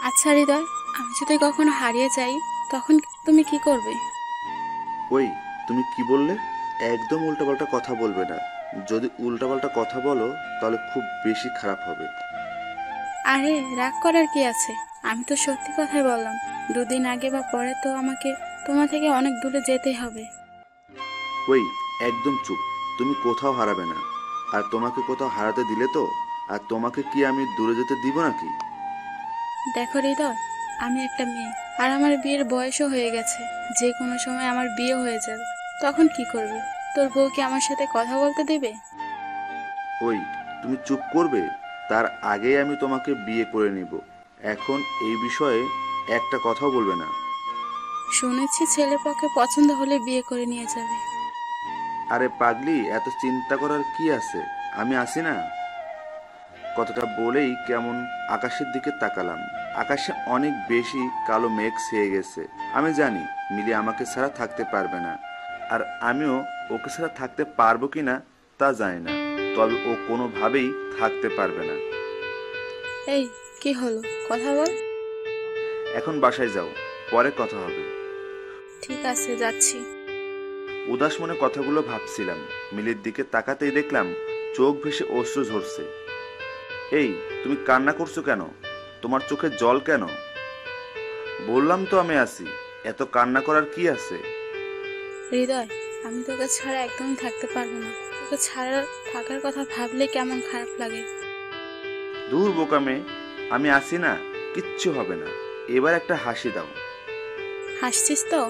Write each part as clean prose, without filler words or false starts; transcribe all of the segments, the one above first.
আচ্ছা হৃদয়, আমি যদি কখনো হারিয়ে যাই তখন তুমি কি করবে? ওই, তুমি কি বললে? একদম উল্টাপাল্টা কথা বলবে না। যদি উল্টাপাল্টা কথা বলো তাহলে খুব বেশি খারাপ হবে। আরে, রাগ করার কি আছে? আমি তো সত্যি কথাই বললাম। দুদিন আগে বা পরে তো আমাকে তোমার থেকে অনেক দূরে যেতেই হবে। ওই, একদম চুপ। তুমি কোথাও হারাবে না। আর তোমাকে কোথাও হারাতে দিলে তো, আর তোমাকে কি আমি দূরে যেতে দিব নাকি? দেখো হৃদয়, আমি একটা মেয়ে, আর আমার বিয়ের বয়সও হয়ে গেছে। যে কোনো সময় আমার বিয়ে হয়ে যাবে। তখন কি করবে? তোর বউ কি আমার সাথে কথা বলতে দেবে? ওই, তুমি চুপ করবে? তার আগেই আমি তোমাকে বিয়ে করে নিব। এখন এই বিষয়ে একটা কথাও বলবে না। শুনেছি ছেলে পক্ষে পছন্দ হলে বিয়ে করে নিয়ে যাবে। আরে পাগলি, এত চিন্তা করার কি আছে? আমি আছি না। কথাটা বলেই কেমন আকাশের দিকে তাকালাম। আকাশে অনেক বেশি কালো মেঘ ছেয়ে গেছে। আমি জানি মিলি আমাকে ছাড়া থাকতে পারবে না। আর আমিও ওকে ছাড়া থাকতে পারবো কিনা তা জানি না। তবে ও কোনোভাবেই থাকতে পারবে না। এই, কি হলো? কথা বল। এখন বাসায় যাও, পরে কথা হবে। ঠিক আছে, যাচ্ছি। উদাস মনে কথাগুলো ভাবছিলাম। মিলির দিকে তাকাতেই দেখলাম চোখ ভেসে অশ্রু ঝরছে। এই, তুমি কান্না করছো কেন? তোমার চোখে জল কেন? বললাম তো আমি আছি। এত কান্না করার কি আছে? হৃদয়, আমি তোকে ছাড়া একদমই থাকতে পারবো না। তোকে ছাড়া থাকার কথা ভাবলে কেমন খারাপ লাগে। দূর বোকা মেয়ে, আমি আছি না। কিচ্ছু হবে না। এবার একটা হাসি দাও। হাসছিস তো?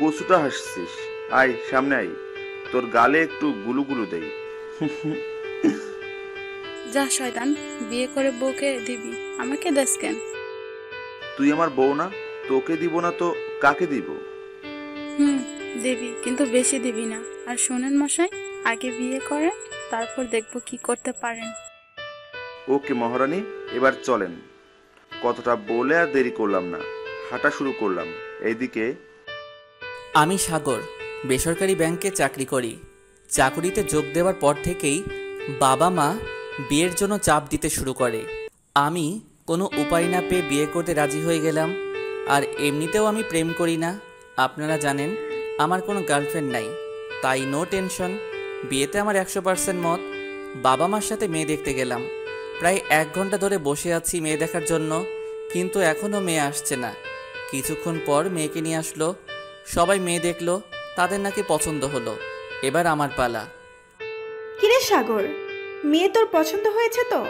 কচুটা হাসছিস? আয় সামনে আয়, তোর গালে একটু গুলুগুলু দেই। যা শয়তান, বিয়ে করে বউকে দিবি, আমাকে দেস কেন? তুই আমার বউ না? তোকে দিব না তো কাকে দিব? হুম, দিবি, কিন্তু বেশি দিবি না। আর শোনেন মশাই, আগে বিয়ে করেন, তারপর দেখবো কি করতে পারেন। ওকে মহারানী, এবার চলেন। কতটা বলে আর দেরি করলাম না, হাঁটা শুরু করলাম। এইদিকে আমি সাগর, বেসরকারি ব্যাংকে চাকরি করি। চাকুরিতে যোগ দেওয়ার পর থেকেই বাবা মা বিয়ের জন্য চাপ দিতে শুরু করে। আমি কোনো উপায় না পেয়ে বিয়ে করতে রাজি হয়ে গেলাম। আর এমনিতেও আমি প্রেম করি না। আপনারা জানেন আমার কোনো গার্লফ্রেন্ড নাই, তাই নো টেনশন। বিয়েতে আমার 100% মত। বাবা মার সাথে মেয়ে দেখতে গেলাম। প্রায় 1 ঘন্টা ধরে বসে আছি মেয়ে দেখার জন্য, কিন্তু এখনও মেয়ে আসছে না। কিছুক্ষণ পর মেয়েকে নিয়ে আসলো। সবাই মেয়ে দেখলো, তাদের নাকি পছন্দ হলো। এবার আমার পালা। কিরে সাগর, মেয়ে তোর পছন্দ হয়েছে তো?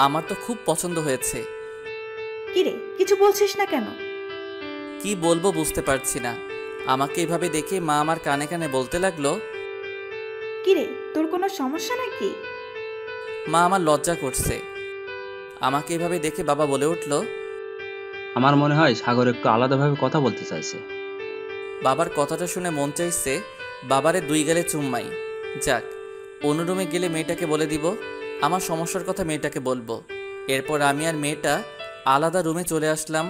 আমার তো খুব পছন্দ হয়েছে। কিরে, কিছু বলছিস না কেন? কি বলবো বুঝতে পারছি না। আমাকে এভাবে দেখে মা আমার কানে কানে বলতে লাগলো। কিরে, তোর কোনো সমস্যা নাকি? মা আমার লজ্জা করছে। আমাকে এভাবে দেখে বাবা বলে উঠল। আমার মনে হয় সাগর একটু আলাদাভাবে কথা বলতে চাইছে। বাবার কথাটা শুনে মন চাইছে বাবারে 2 গালে চুম্মাই। যাক, অন্য রুমে গেলে মেয়েটাকে বলে দিব, আমার সমস্যার কথা মেয়েটাকে বলবো। এরপর আমি আর মেয়েটা আলাদা রুমে চলে আসলাম।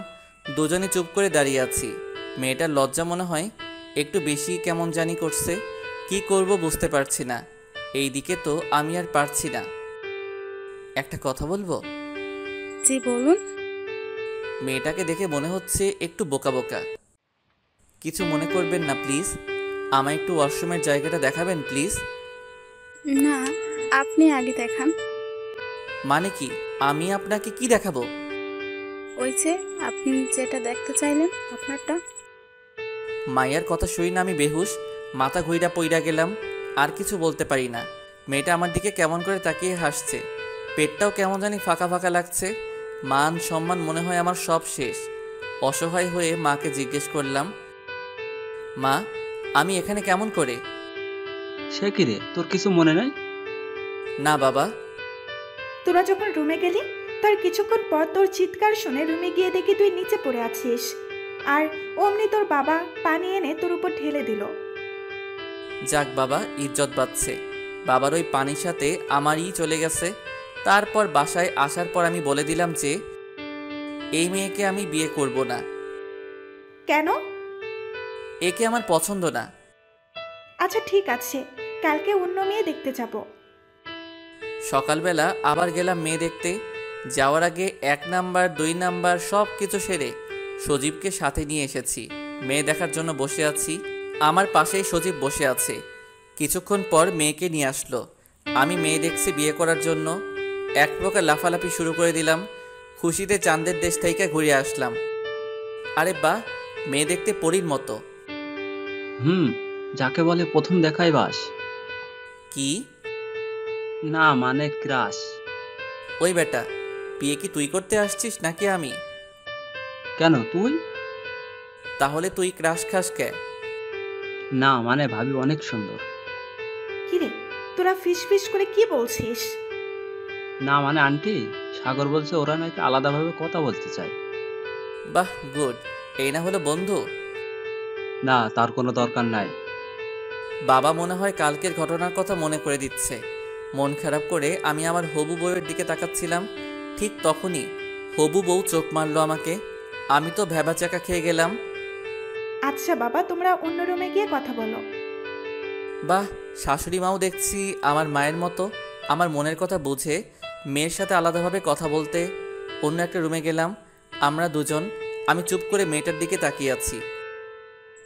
দুজনে চুপ করে দাঁড়িয়ে আছি। মেয়েটার লজ্জা মনে হয় একটু বেশি কেমন জানি করছে। কি করব বুঝতে পারছি না। এইদিকে তো আমি আর পারছি না। একটা কথা বলবো? জি বলুন। মেয়েটাকে দেখে মনে হচ্ছে একটু বোকা বোকা। কিছু মনে করবেন না প্লিজ। আমায় একটু ওয়াশরুমের জায়গাটা দেখাবেন প্লিজ। না, আপনি আগে দেখান। মানে কি? আমি আপনাকে কি দেখাবো? ওই যে আপনি যেটা দেখতে চাইলেন, আপনারটা। মায়ের কথা শুই না আমি বেহুশ, মাথা ঘুইরা পইরা গেলাম। আর কিছু বলতে পারি না। মেয়েটা আমার দিকে কেমন করে তাকিয়ে হাসছে। পেটটাও কেমন জানি ফাঁকা ফাঁকা লাগছে। মান সম্মান মনে হয় আমার সব শেষ। অসহায় হয়ে মাকে জিজ্ঞেস করলাম, মা, আমি এখানে কেমন করে? সে কি রে, তোর কিছু মনে নাই? না বাবা। তোরা যখন রুমে গেলি, তার কিছুক্ষণ পর তোর চিৎকার শুনে রুমে গিয়ে দেখি তুই নিচে পড়ে আছিস। আর অমনি তোর বাবা পানি এনে তোর উপর ঢেলে দিল। যাক বাবা, ইজ্জত বাঁচছে। বাবার ওই পানির সাথে আমারই চলে গেছে। তারপর বাসায় আসার পর আমি বলে দিলাম যে এই মেয়েকে আমি বিয়ে করব না। কেন? একে আমার পছন্দ না। আচ্ছা ঠিক আছে, কালকে অন্য মেয়ে দেখতে যাব। সকালবেলা আবার গেলাম মেয়ে দেখতে। যাওয়ার আগে 1 নাম্বার 2 নাম্বার সব কিছু সেরে সজীবকে সাথে নিয়ে এসেছি। মেয়ে দেখার জন্য বসে আছি। আমার পাশেই সজীব বসে আছে। কিছুক্ষণ পর মেয়েকে নিয়ে আসলো। আমি মেয়ে দেখছি বিয়ে করার জন্য। এক প্রকার লাফালাফি শুরু করে দিলাম। খুশিতে চাঁদের দেশ থেকে ঘুরে আসলাম। আরে বাহ, মেয়ে দেখতে পরীর মতো। যাকে বলে প্রথম দেখাই বাস। কি? না মানে ক্রাশ। ওই বেটা, বিয়ে কি তুই করতে আসছিস নাকি আমি? কেন তুই? তাহলে তুই ক্রাশ খাস কে? না মানে ভাবি অনেক সুন্দর। কিরে, তোরা ফিস ফিস করে কি বলছিস? না মানে আন্টি, সাগর বলছে ওরা নাকি আলাদাভাবে কথা বলতে চায়। বাহ, গুড। এই না হলো বন্ধু? না, তার কোনো দরকার নাই। বাবা মনে হয় কালকের ঘটনার কথা মনে করে দিচ্ছে। মন খারাপ করে আমি আমার হবু বউয়ের দিকে তাকাচ্ছিলাম। ঠিক তখনই হবু বউ চোখ মারলো আমাকে। আমি তো ভ্যাবাচাকা খেয়ে গেলাম। আচ্ছা বাবা, তোমরা অন্য রুমে গিয়ে কথা বলো। বাহ, শাশুড়ি মাও দেখছি আমার মায়ের মতো আমার মনের কথা বুঝে মেয়ের সাথে আলাদাভাবে কথা বলতে অন্য একটা রুমে গেলাম। আমরা দুজন। আমি চুপ করে মেয়েটার দিকে তাকিয়ে আছি।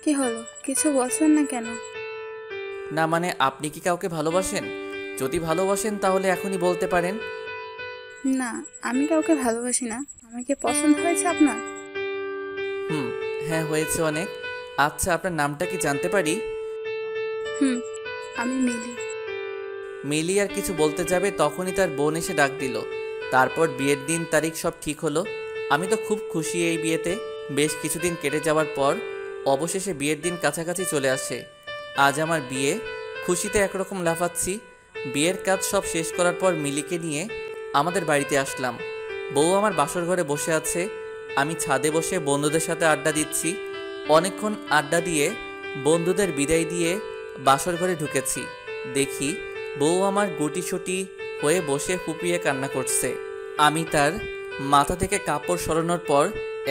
কি হলো, কিছু বলছেন না কেন? না মানে আপনি কি কাউকে ভালোবাসেন? যদি ভালোবাসেন তাহলে এখনই বলতে পারেন। না, আমি কাউকে ভালোবাসি না। আমাকে পছন্দ হয়েছে আপনার? হ্যাঁ হয়েছে অনেক। আচ্ছা, আপনার নামটা কি জানতে পারি? আমি মিলি। মিলি আর কিছু বলতে যাবে তখনই তার বোন এসে ডাক দিল। তারপর বিয়ের দিন তারিখ সব ঠিক হলো। আমি তো খুব খুশি এই বিয়েতে। বেশ কিছুদিন কেটে যাওয়ার পর অবশেষে বিয়ের দিন কাছাকাছি চলে আসে। আজ আমার বিয়ে। খুশিতে একরকম লাফাচ্ছি। বিয়ের কাজ সব শেষ করার পর মিলিকে নিয়ে আমাদের বাড়িতে আসলাম। বউ আমার বাসর ঘরে বসে আছে। আমি ছাদে বসে বন্ধুদের সাথে আড্ডা দিচ্ছি। অনেকক্ষণ আড্ডা দিয়ে বন্ধুদের বিদায় দিয়ে বাসর ঘরে ঢুকেছি। দেখি বউ আমার গুটিসুটি হয়ে বসে ফুপিয়ে কান্না করছে। আমি তার মাথা থেকে কাপড় সরানোর পর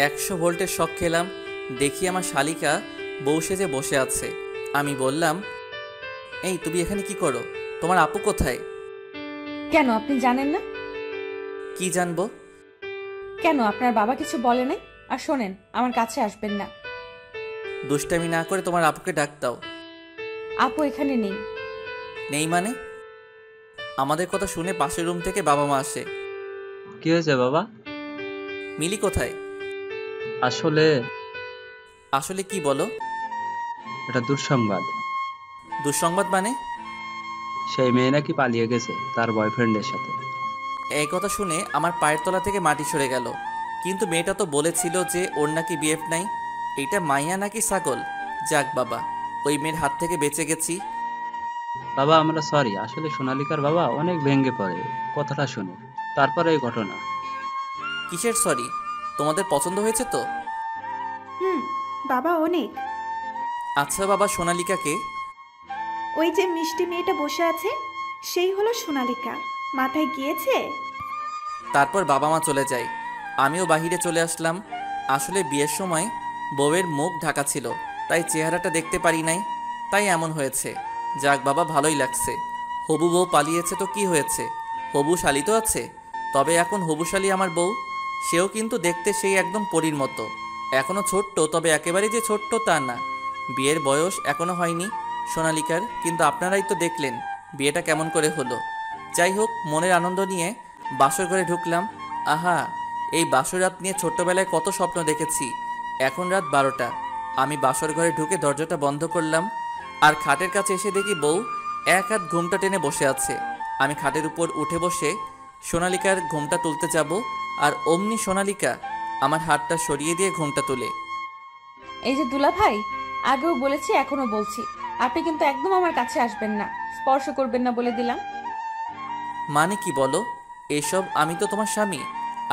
100 ভোল্টের শক খেলাম। দেখি আমার শালিকা বউ সেজে বসে আছে। আমি বললাম, এই তুমি এখানে কি করো? তোমার আপু কোথায়? কেন আপনি জানেন না? কি জানবো? কেন আপনার বাবা কিছু বলে নাই? আর শোনেন, আমার কাছে আসবেন না। দুষ্টামি না করে তোমার আপুকে ডাক দাও। আপু এখানে নেই। নেই মানে? আমাদের কথা শুনে পাশের রুম থেকে বাবা মা আসে। কি হয়েছে বাবা? মিলি কোথায়? আসলে আসলে কি বলো? এটা দুঃসংবাদ। দুঃসংবাদ মানে? সেই মেয়ে নাকি পালিয়ে গেছে তার বয়ফ্রেন্ডের সাথে। এই কথা শুনে আমার পায়ের তলা থেকে মাটি সরে গেল। কিন্তু মেয়েটা তো বলেছিল যে ওর নাকি বিএফ নাই। এটা মাইয়া নাকি ছাগল? যাক বাবা, ওই মেয়ের হাত থেকে বেঁচে গেছি। বাবা আমরা সরি, আসলে সোনালিকার বাবা অনেক ভেঙে পড়ে কথাটা শুনে, তারপরে এই ঘটনা। কিসের সরি? তোমাদের পছন্দ হয়েছে তো? বাবা অনেক। আচ্ছা বাবা, সোনালিকাকে? ওই যে মিষ্টি মেয়েটা বসে আছে, সেই হলো সোনালিকা। মাথায় গিয়েছে? তারপর বাবা মা চলে যায়। আমিও বাহিরে চলে আসলাম। আসলে বিয়ের সময় বউয়ের মুখ ঢাকা ছিল, তাই চেহারাটা দেখতে পারি নাই, তাই এমন হয়েছে। যাক বাবা, ভালোই লাগছে। হবু বউ পালিয়েছে তো কি হয়েছে, হবু শালি তো আছে। তবে এখন হবু শালি আমার বউ, সেও কিন্তু দেখতে সেই একদম পরীর মতো। এখনো ছোট্ট, তবে একেবারে যে ছোট্ট তা না। বিয়ের বয়স এখনো হয়নি সোনালিকার, কিন্তু আপনারাই তো দেখলেন বিয়েটা কেমন করে হলো। যাই হোক, মনের আনন্দ নিয়ে বাসর ঘরে ঢুকলাম। আহা, এই বাসর রাত নিয়ে ছোট্টবেলায় কত স্বপ্ন দেখেছি। এখন রাত 12টা। আমি বাসর ঘরে ঢুকে দরজাটা বন্ধ করলাম। আর খাটের কাছে এসে দেখি বউ এক হাত ঘুমটা টেনে বসে আছে। আমি খাটের উপর উঠে বসে সোনালিকার ঘুমটা তুলতে যাব, আর অমনি সোনালিকা আমার হাতটা সরিয়ে দিয়ে ঘুমটা তুলে। এই যে দুলা ভাই, আগেও বলেছি এখনো বলছি, আপনি কিন্তু একদম আমার কাছে আসবেন না, স্পর্শ করবেন না বলে দিলাম। মানে কি বলো এসব? আমি তো তোমার স্বামী,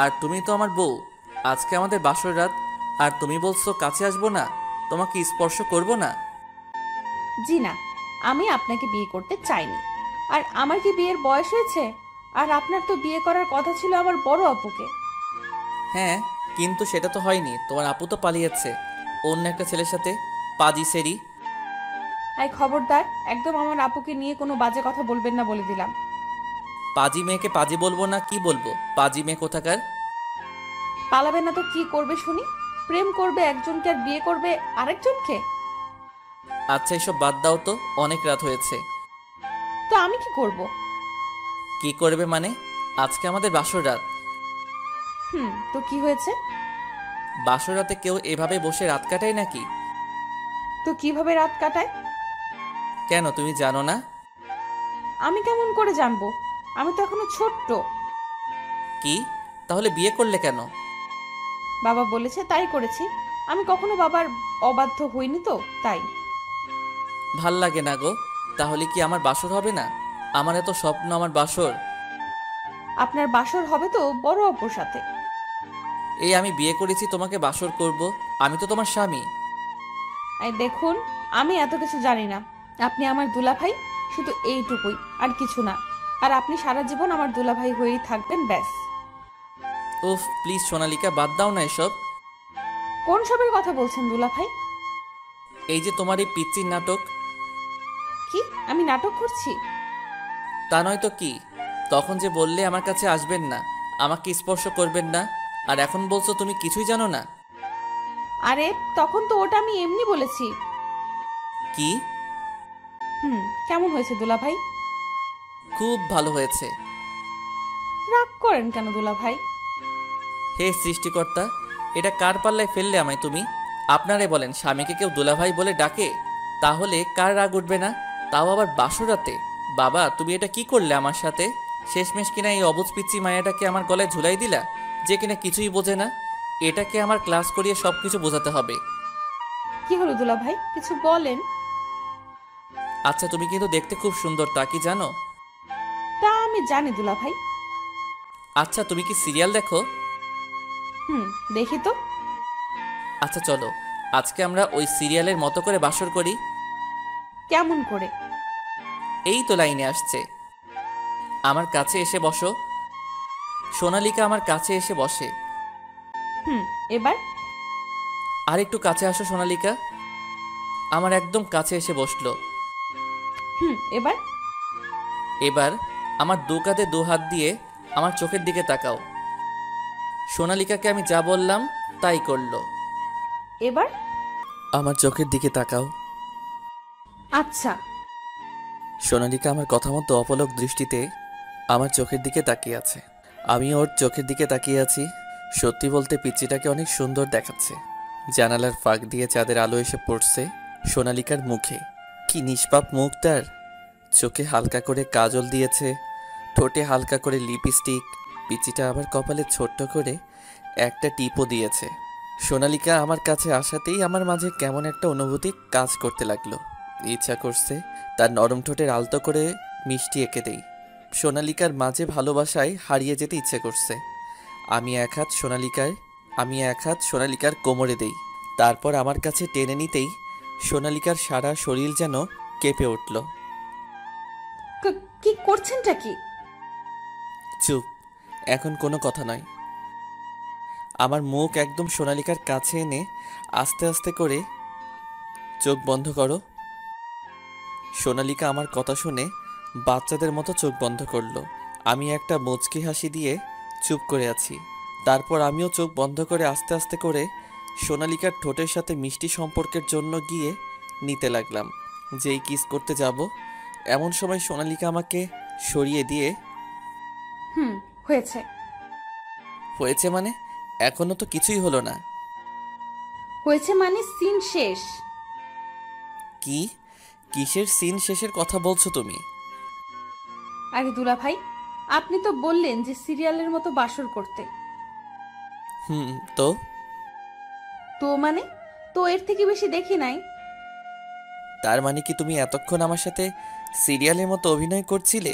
আর তুমি তো আমার বউ। আজকে আমাদের বাসর রাত, আর তুমি বলছো কাছে আসবো না, তোমাকে স্পর্শ করব না? জি না, আমি আপনাকে বিয়ে করতে চাইনি। আর আমার কি বিয়ের বয়স হয়েছে? আর আপনার তো বিয়ে করার কথা ছিল আমার বড় আপুকে। হ্যাঁ, কিন্তু সেটা তো হয়নি। তোমার আপু তো পালিয়েছে অন্য একটা ছেলের সাথে, পাজি সেরি। এই খবরদার, একদম আমার আপুকে নিয়ে কোনো বাজে কথা বলবেন না বলে দিলাম। পাজি মেয়েকে পাজি বলবো না কি বলবো? পাজি মেয়ে কোথাকার। পালাবে না তো কি করবে শুনি? প্রেম করবে একজনকে আর বিয়ে করবে আরেকজনকে? আচ্ছা এসব বাদ দাও তো, অনেক রাত হয়েছে। তো আমি কি করব? কি করবে মানে? আজকে আমাদের বাসর রাত। তো কি হয়েছে? বাসর রাতে কেউ এভাবে বসে রাত কাটায় নাকি? তো কিভাবে রাত কাটায়? কেন তুমি জানো না? আমি কেমন করে জানবো? আমি তো এখনো ছোট্ট। কি? তাহলে বিয়ে করলে কেন? বাবা বলেছে তাই করেছি। আমি কখনো বাবার অবাধ্য হইনি তো তাই। ভাল লাগে না গো। তাহলে কি আমার বাসর হবে না? আমার এত স্বপ্ন আমার বাসর। আপনার বাসর হবে তো বড় অপুর সাথে। এই আমি বিয়ে করেছি তোমাকে বাসর করব? আমি তো তোমার স্বামী। এই দেখুন, আমি এত কিছু জানি না। আপনি আমার দুলাভাই, শুধু এইটুকুই, আর কিছু না। আর আপনি সারা জীবন আমার দুলাভাই হয়েই থাকবেন, ব্যাস। উফ প্লিজ সোনালিকা, বাদ দাও না এসব। কোন সবের কথা বলছেন দুলাভাই? এই যে তোমার এই পিচ্চির নাটক। কি আমি নাটক করছি? তা নয় তো কি? তখন যে বললে আমার কাছে আসবেন না, আমাকে স্পর্শ করবেন না, আর এখন বলছো তুমি কিছুই জানো না। আরে তখন তো ওটা আমি এমনি বলেছি। কি? কেমন হয়েছে দুলাভাই? খুব ভালো হয়েছে। রাগ করেন কেন দুলাভাই? হে সৃষ্টিকর্তা, এটা কার পাল্লায় ফেললে আমায় তুমি? আপনারে বলেন, স্বামীকে কেউ দুলাভাই বলে ডাকে? তাহলে কার রাগ উঠবে না? তাও আবার বাসরাতে। বাবা তুমি এটা কি করলে আমার সাথে? শেষমেশ কিনা এই অবুজ পিচ্চি মায়াটাকে আমার গলায় ঝুলাই দিলা, যে কিনা কিছুই বোঝে না। এটাকে আমার ক্লাস করিয়ে সবকিছু বোঝাতে হবে। কি হলো দুলাভাই, কিছু বলেন। আচ্ছা তুমি কিন্তু দেখতে খুব সুন্দর, তা কি জানো? তা আমি জানি দুলাভাই। আচ্ছা তুমি কি সিরিয়াল দেখো? দেখি তো। আচ্ছা চলো, আজকে আমরা ওই সিরিয়ালের মতো করে বাসর করি। কেমন করে? এই তো লাইনে আসছে। আমার কাছে এসে বসো। সোনালিকা আমার কাছে এসে বসে। এবার? আর একটু কাছে আসো সোনালিকা। আমার একদম কাছে এসে বসলো। এবার? এবার আমার দু কাঁধে দু হাত দিয়ে আমার চোখের দিকে তাকাও। সোনালিকাকে আমি যা বললাম তাই করলো। এবার? আমার চোখের দিকে তাকাও। আচ্ছা। সোনালিকা আমার কথা মতো অপলক দৃষ্টিতে আমার চোখের দিকে তাকিয়ে আছে। আমি ওর চোখের দিকে তাকিয়ে আছি। সত্যি বলতে পিচ্চিটাকে অনেক সুন্দর দেখাচ্ছে। জানালার ফাঁক দিয়ে চাঁদের আলো এসে পড়ছে সোনালিকার মুখে। কি নিষ্পাপ মুখ তার। চোখে হালকা করে কাজল দিয়েছে, ঠোঁটে হালকা করে লিপস্টিক। পিচ্চিটা আবার কপালে ছোট্ট করে একটা টিপও দিয়েছে। সোনালিকা আমার কাছে আসাতেই আমার মাঝে কেমন একটা অনুভূতি কাজ করতে লাগলো। ইচ্ছা করছে তার নরম ঠোঁটের আলতো করে মিষ্টি এঁকে দেই। সোনালিকার মাঝে ভালোবাসায় হারিয়ে যেতে ইচ্ছে করছে। আমি এক হাত সোনালিকার কোমরে দেই। তারপর আমার কাছে টেনে নিতেই সোনালিকার সারা শরীর যেন কেঁপে উঠল। কি করছেনটা কি? চুপ, এখন কোনো কথা নয়। আমার মুখ একদম সোনালিকার কাছে এনে আস্তে আস্তে করে চোখ বন্ধ করো। সোনালিকা আমার কথা শুনে বাচ্চাদের মতো চোখ বন্ধ করলো। আমি একটা মুচকি হাসি দিয়ে চুপ করে আছি। তারপর আমিও চোখ বন্ধ করে আস্তে আস্তে করে সোনালিকার ঠোঁটের সাথে মিষ্টি সম্পর্কের জন্য গিয়ে নিতে লাগলাম। যেই কিস করতে যাব এমন সময় সোনালিকা আমাকে সরিয়ে দিয়ে হয়েছে। হয়েছে মানে? এখনো তো কিছুই হলো না। হয়েছে মানে সিন শেষ। কি? কিসের সিন শেষের কথা বলছো তুমি? আরে দুলাভাই, আপনি তো বললেন যে সিরিয়ালের মতো বাসর করতে। তো তো মানে? তো এর থেকে বেশি দেখি নাই। তার মানে কি তুমি এতক্ষণ আমার সাথে সিরিয়ালের মতো অভিনয় করছিলে?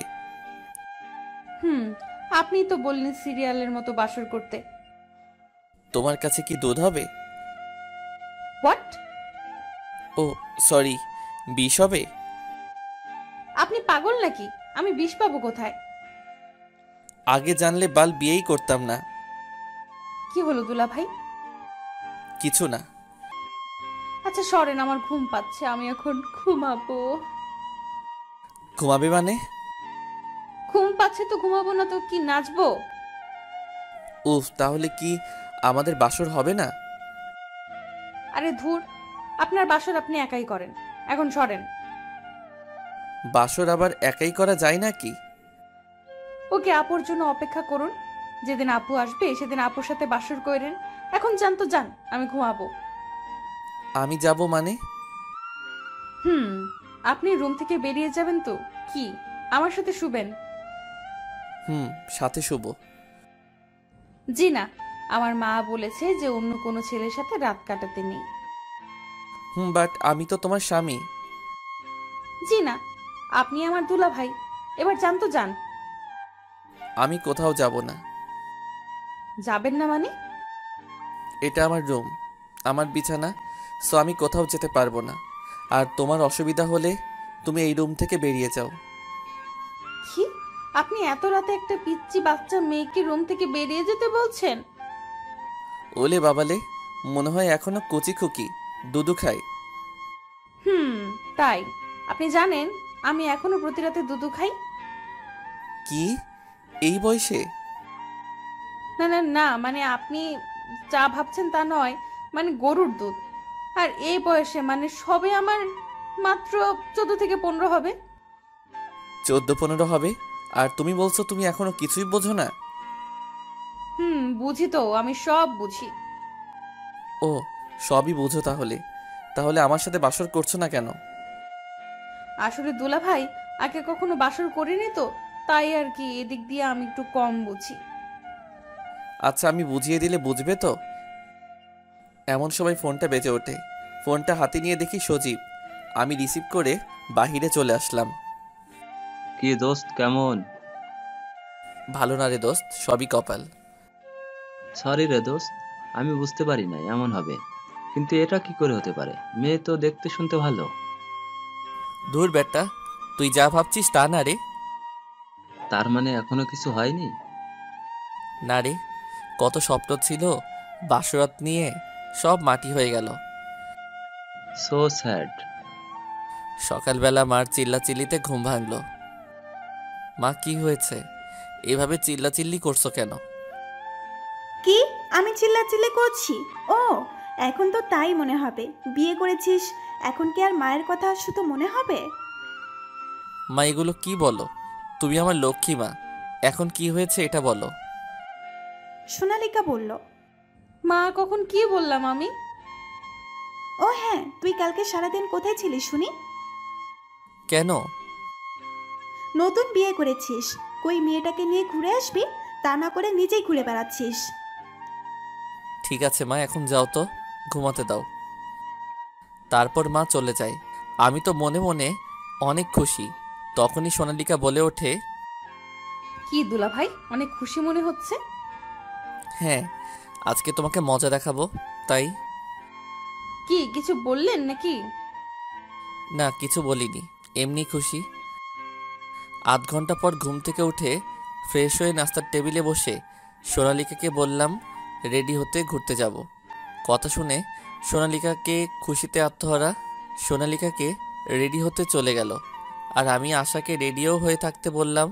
আপনি তো বললেন সিরিয়ালের মতো বাসর করতে। তোমার কাছে কি দুধ হবে? হোয়াট? ও সরি, বিষ হবে? আপনি পাগল নাকি? আমি বিষ পাবো কোথায়? আগে জানলে বাল বিয়েই করতাম না। কি হলো দুলাভাই? কিছু না। আচ্ছা সরেন, আমার ঘুম পাচ্ছে, আমি এখন ঘুমাবো। ঘুমাবে মানে? ঘুম পাচ্ছে তো ঘুমাবো না তো কি নাচবো? উফ, তাহলে কি আমাদের বাসর হবে না? আরে ধুর, আপনার বাসর আপনি একাই করেন, এখন সরেন। বাসর আবার একাই করা যায় নাকি? ওকে, আপুর জন্য অপেক্ষা করুন। যেদিন আপু আসবে সেদিন আপুর সাথে বাসর করেন। এখন যান তো যান, আমি ঘুমাবো। আমি যাব মানে? হুম, আপনি রুম থেকে বেরিয়ে যাবেন তো কি আমার সাথে শুবেন? সাথে শুব। জি না, আমার মা বলেছে যে অন্য কোনো ছেলের সাথে রাত কাটাতে নেই। বাট আমি তো তোমার স্বামী। জি না, আপনি আমার দুলা ভাই। এবার যান তো যান। আমি কোথাও যাব না। যাবেন না মানে? এটা আমার রুম, আমার বিছানা, সো আমি কোথাও যেতে পারবো না। আর তোমার অসুবিধা হলে তুমি এই রুম থেকে বেরিয়ে যাও। কি, আপনি এত রাতে একটা পিচ্চি বাচ্চা মেয়েকে রুম থেকে বেরিয়ে যেতে বলছেন? ওলে বাবালে, মনে হয় এখনো কচি খুকি, দুধু খায়। তাই? আপনি জানেন আমি এখনো প্রতি রাতে দুধ খাই? কি, এই বয়সে? না না না, মানে আপনি যা ভাবছেন তা নয়, মানে গরুর দুধ। আর এই বয়সে মানে সবে আমার মাত্র 14 থেকে 15 হবে। 14-15 হবে, আর তুমি বলছো তুমি এখনো কিছুই বোঝো না? বুঝি তো, আমি সব বুঝি। ও, সবই বুঝো তাহলে? তাহলে আমার সাথে বাসর করছো না কেন? আসলে দুলা ভাই, আগে কখনো বাসর করিনি তো, তাই আর কি, এদিক দিয়ে আমি একটু কম বুঝি। আচ্ছা, আমি বুঝিয়ে দিলে বুঝবে তো? এমন সময় ফোনটা বেজে ওঠে। ফোনটা হাতে নিয়ে দেখি সজীব। আমি রিসিভ করে বাহিরে চলে আসলাম। কি দোস্ত, কেমন? ভালো না রে দোস্ত, সবই কপাল। সরি রে দোস্ত, আমি বুঝতে পারি না এমন হবে। কিন্তু এটা কি করে হতে পারে? মেয়ে তো দেখতে শুনতে ভালো। ধুর বেটা, তুই যা ভাবছিস তা না রে। তার মানে এখনো কিছু হয়নি? না রে, কত স্বপ্ন ছিল বাসরাত নিয়ে, সব মাটি হয়ে গেল। So sad. সকালবেলা মার চিল্লাচিল্লিতে ঘুম ভাঙলো। মা, কি হয়েছে? এভাবে চিল্লাচিল্লি করছো কেন? কি, আমি চিল্লাচিল্লি করছি? ও, এখন তো তাই মনে হবে। বিয়ে করেছিস, এখন কি আর মায়ের কথা শুধু মনে হবে? মা, এগুলো কি বলো? তুমি আমার লক্ষ্মী মা, এখন কি হয়েছে এটা বলো। সোনালিকা বলল। মা, কখন কি বললাম আমি? ও হ্যাঁ, তুই কালকে সারাদিন কোথায় ছিলিস শুনি? কেন? নতুন বিয়ে করেছিস, কই মেয়েটাকে নিয়ে ঘুরে আসবি, তা না করে নিজেই ঘুরে বেড়াচ্ছিস। ঠিক আছে মা, এখন যাও তো, ঘুমাতে দাও। তারপর মা চলে যায়। আমি তো মনে মনে অনেক খুশি। তখনই সোনালিকা বলে ওঠে, কি দুলা ভাই, অনেক খুশি মনে হচ্ছে? হ্যাঁ, আজকে তোমাকে মজা দেখাবো তাই। কি কিছু বললেন নাকি? না, কিছু বলিনি, এমনি খুশি। আধ ঘন্টা পর ঘুম থেকে উঠে ফ্রেশ হয়ে নাস্তার টেবিলে বসে সোনালিকাকে বললাম রেডি হতে ঘুরতে যাব। কথা শুনে সোনালিকাকে খুশিতে আত্মহারা। সোনালিকাকে রেডি হতে চলে গেল, আর আমি আশাকে রেডিও হয়ে থাকতে বললাম,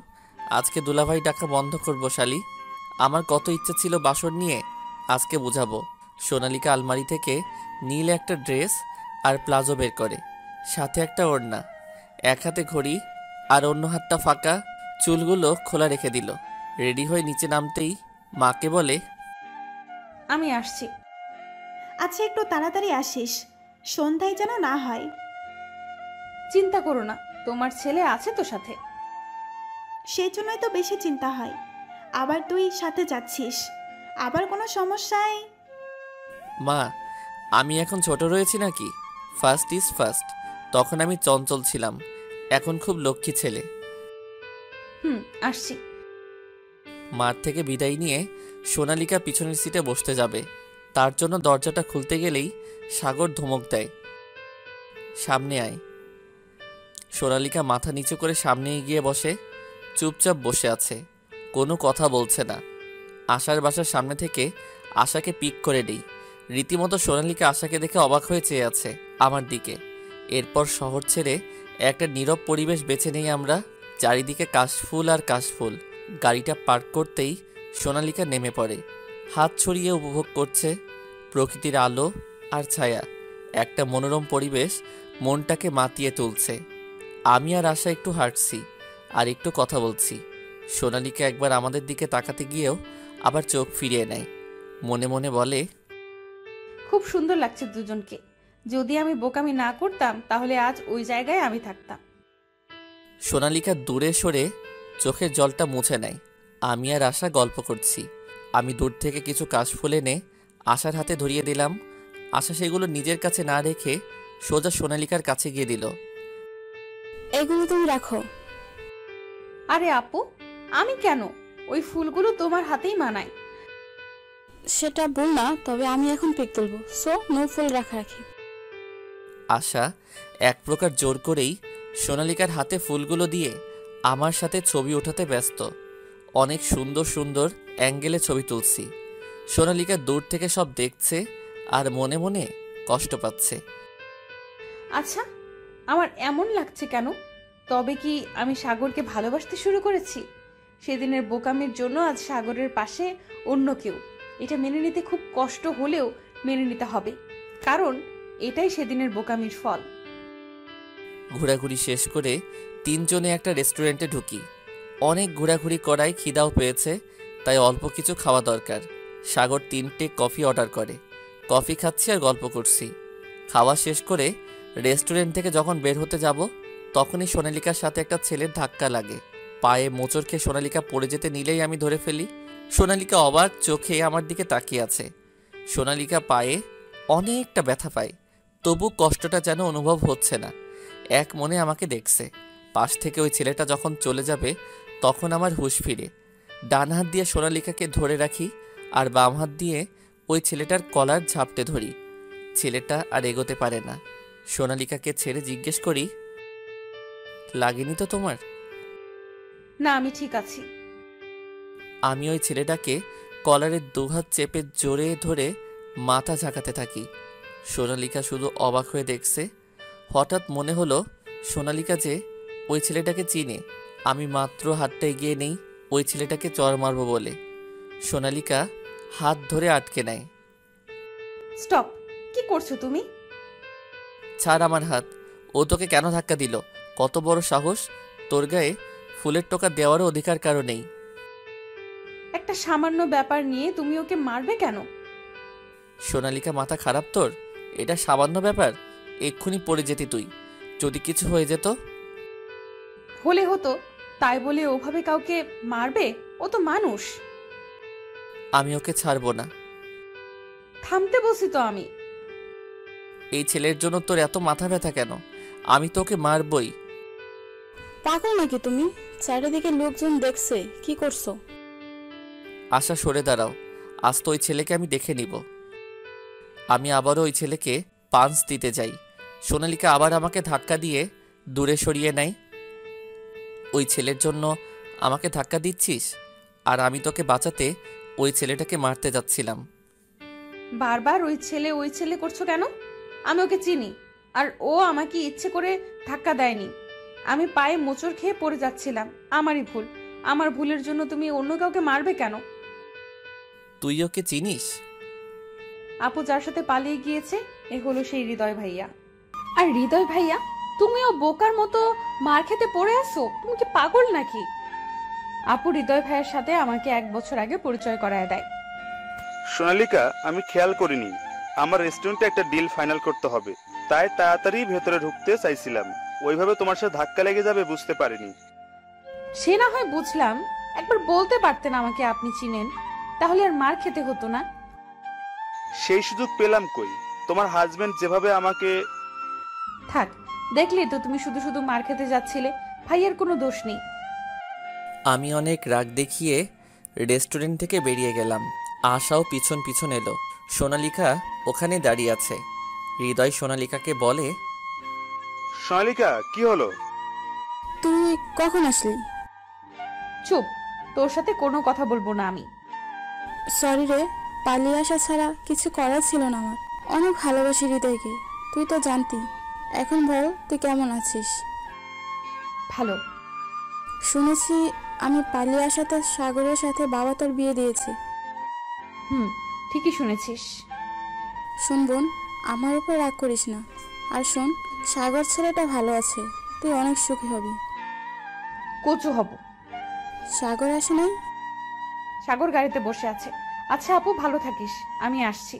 আজকে দুলাভাই ডাকা বন্ধ করবো শালি। আমার কত ইচ্ছা ছিল বাসর নিয়ে, আজকে বুঝাবো। সোনালিকা আলমারি থেকে নীল একটা ড্রেস আর প্লাজো বের করে, সাথে একটা ওড়না, এক হাতে ঘড়ি আর অন্য হাতটা ফাঁকা, চুলগুলো খোলা রেখে দিল। রেডি হয়ে নিচে নামতেই মাকে বলে, আমি আসছি। আচ্ছা, একটু তাড়াতাড়ি আসিস, সন্ধ্যায় যেন না হয়। চিন্তা করো না, তোমার ছেলে আছে তো সাথে। সেই জন্যই তো বেশি চিন্তা হয়। আবার তুই সাথে যাচ্ছিস, আবার কোনো সমস্যায়। মা, আমি এখন ছোট রয়েছি নাকি? First is first. তখন আমি চঞ্চল ছিলাম, এখন খুব লক্ষ্মী ছেলে। আসছি। মাঠ থেকে বিদায় নিয়ে সোনালিকা পিছনের সিটে বসতে যাবে, তার জন্য দরজাটা খুলতে গেলেই সাগর ধমক দেয়, সামনে আয়। সোনালিকা মাথা নিচু করে সামনে এগিয়ে বসে, চুপচাপ বসে আছে, কোনো কথা বলছে না। আশার বাসার সামনে থেকে আশাকে পিক করে নেই। রীতিমতো সোনালিকা আশাকে দেখে অবাক হয়ে চেয়ে আছে আমার দিকে। এরপর শহর ছেড়ে একটা নীরব পরিবেশ বেছে নেই আমরা। চারিদিকে কাশফুল আর কাশফুল। গাড়িটা পার্ক করতেই সোনালিকা নেমে পড়ে, হাত ছড়িয়ে উপভোগ করছে প্রকৃতির আলো আর ছায়া। একটা মনোরম পরিবেশ মনটাকে মাতিয়ে তুলছে। আমি আর আশা একটু হাঁটছি আর একটু কথা বলছি। সোনালিকা একবার আমাদের দিকে তাকাতে গিয়েও আবার চোখ ফিরিয়ে নেয়, মনে মনে বলে, খুব সুন্দর লাগছে দুজনকে। যদি আমি বোকামি না করতাম তাহলে আজ ওই জায়গায় আমি থাকতাম। সোনালিকা দূরে সরে চোখের জলটা মুছে নেয়। আমি আর আশা গল্প করছি। আমি দূর থেকে কিছু কাশফুল এনে আশার হাতে ধরিয়ে দিলাম। আশা সেগুলো নিজের কাছে না রেখে সোজা সোনালিকার কাছে গিয়ে দিল। এগুলো তুমি রাখো। আরে আপু, আমি কেন? ওই ফুলগুলো তোমার হাতেই মানায়। সেটা বল না, তবে আমি এখন পিক তুলবো, সো নো ফুল রাখি। আশা এক প্রকার জোর করেই সোনালিকার হাতে ফুলগুলো দিয়ে আমার সাথে ছবি ওঠাতে ব্যস্ত। অনেক সুন্দর সুন্দর অ্যাঙ্গেলে ছবি তুলছি। সোনালিকা দূর থেকে সব দেখছে আর মনে মনে কষ্ট পাচ্ছে। আচ্ছা, আমার এমন লাগছে কেন? তবে কি আমি সাগরকে ভালোবাসতে শুরু করেছি? সেদিনের বোকামির জন্য আজ সাগরের পাশে অন্য কেউ। এটা মেনে নিতে খুব কষ্ট হলেও মেনে নিতে হবে, কারণ এটাই সেদিনের বোকামির ফল। ঘোরাঘুরি শেষ করে তিনজনে একটা রেস্টুরেন্টে ঢুকি। অনেক ঘোরাঘুরি করায় খিদাও পেয়েছে, তাই অল্প কিছু খাওয়া দরকার। সাগর 3টে কফি অর্ডার করে। কফি খাচ্ছি আর গল্প করছি। খাওয়া শেষ করে রেস্টুরেন্ট থেকে যখন বের হতে যাব, তখনই সোনালিকার সাথে একটা ছেলের ধাক্কা লাগে। পায়ে মোচড় খেয়ে সোনালিকা পড়ে যেতে নিলেই আমি ধরে ফেলি। সোনালিকা অবাক চোখে আমার দিকে তাকিয়ে আছে। সোনালিকা পায়ে অনেকটা ব্যথা পায়, তবু কষ্টটা যেন অনুভব হচ্ছে না। এক মনে আমাকে দেখছে। পাশ থেকে ওই ছেলেটা যখন চলে যাবে, তখন আমার হুঁশ ফিরে। ডান হাত দিয়ে সোনালিকাকে ধরে রাখি আর বাম হাত দিয়ে ওই ছেলেটার কলার ঝাপটে ধরি। ছেলেটা আর এগোতে পারে না। সোনালিকাকে ছেড়ে জিজ্ঞেস করি, লাগেনি তো তোমার? না, আমি ঠিক আছি। আমি ওই ছেলেটাকে কলারের দুহাত চেপে জোরে ধরে মাথা ঝাঁকাতে থাকি। সোনালিকা শুধু অবাক হয়ে দেখছে। হঠাৎ মনে হলো সোনালিকা যে ওই ছেলেটাকে চিনে। আমি মাত্র হাতটা এগিয়ে নেই ওই ছেলেটাকে চড় মারব বলে। সোনালিকা হাত ধরে আটকে নেয়। স্টপ! কি করছো তুমি? ছাড় আমার হাত। ও তোকে কেন ধাক্কা দিল? কত বড় সাহস! তোর গায়ে ফুলের টোকা দেওয়ারও অধিকার কারো নেই। একটা সামান্য ব্যাপার নিয়ে তুমি ওকে মারবে কেন? সোনালিকা, মাথা খারাপ তোর? এটা সামান্য ব্যাপার? এক্ষুনি পড়ে যেতি তুই। যদি কিছু হয়ে যেত? হলে হতো, তাই বলে ওভাবে কাউকে মারবে? ও তো মানুষ। আমি ওকে ছাড়বো না। থামতে বলছি তো আমি। এই ছেলের জন্য তোর এত মাথা ব্যথা কেন? আমি তোকে মারবই। পাগল নাকি তুমি? চারিদিকে লোকজন দেখছে, কি করছো? আশা, সরে দাঁড়াও। আজ তো ওই ছেলেকে আমি দেখে নিব। আমি আবারও ওই ছেলেকে পাঞ্চ দিতে যাই। সোনালিকা আবার আমাকে ধাক্কা দিয়ে দূরে সরিয়ে নেয়। ওই ছেলের জন্য আমাকে ধাক্কা দিচ্ছিস? আর আমি তোকে বাঁচাতে ওই ছেলেটাকে মারতে যাচ্ছিলাম। বারবার ওই ছেলে করছো কেন? আমি ওকে চিনি, আর ও আমাকে ইচ্ছে করে ধাক্কা দেয়নি। আমি পায়ে মোচড় খেয়ে পড়ে যাচ্ছিলাম, আমারই ভুল। আমার ভুলের জন্য তুমি অন্য কাউকে মারবে কেন? তুই ওকে চিনিস? আপু যার সাথে পালিয়ে গিয়েছে, এ হলো সেই হৃদয় ভাইয়া। আর হৃদয় ভাইয়া, তুমিও বোকার মতো মার খেতে পড়ে আসো? তুমি কি পাগল নাকি? আপু হৃদয় ভাইয়ের সাথে আমাকে 1 বছর আগে পরিচয় করায় দেয়। সোনালিকা, আমি খেয়াল করিনি। আমার রেস্টুরেন্টে একটা ডিল ফাইনাল করতে হবে, তাই তাড়াতাড়ি ভেতরে ঢুকতে চাইছিলাম। ওইভাবে তোমার সাথে ধাক্কা লেগে যাবে বুঝতে পারিনি। সে না হয় বুঝলাম, একবার বলতে পারতেন আমাকে আপনি চিনেন, তাহলে আর মার খেতে হতো না। সেই সুযোগ পেলাম কই? তোমার হাজবেন্ড যেভাবে আমাকে... থাক, দেখলে তো তুমি শুধু শুধু মার খেতে যাচ্ছিলে। ভাইয়ের কোনো দোষ নেই। আমি অনেক রাগ দেখিয়ে রেস্টুরেন্ট থেকে বেরিয়ে গেলাম। আশাও পিছন পিছন এলো। সোনালিকা ওখানে দাঁড়িয়ে আছে। হৃদয় সোনালিকাকে বলে, সোনালিকা, কি হলো? তুই কখন আসলি? চুপ, তোর সাথে কোনো কথা বলবো না আমি। সরি রে, পালিয়ে আসা ছাড়া কিছু করার ছিল না আমার। অনেক ভালোবাসি হৃদয়কে, তুই তো জানতি। এখন বল, তুই কেমন আছিস? ভালো। শুনেছি আমি পালিয়ে আসাতে সাগরের সাথে বাবা তোর বিয়ে দিয়েছে। হুম, ঠিকই শুনেছিস। শোন বোন, আমার উপর রাগ করিস না। আর শোন, সাগর ছেলেটা ভালো আছে, তুই অনেক সুখী হবি। কচু হব। সাগর আসে নাই? সাগর গাড়িতে বসে আছে। আচ্ছা আপু, ভালো থাকিস, আমি আসছি,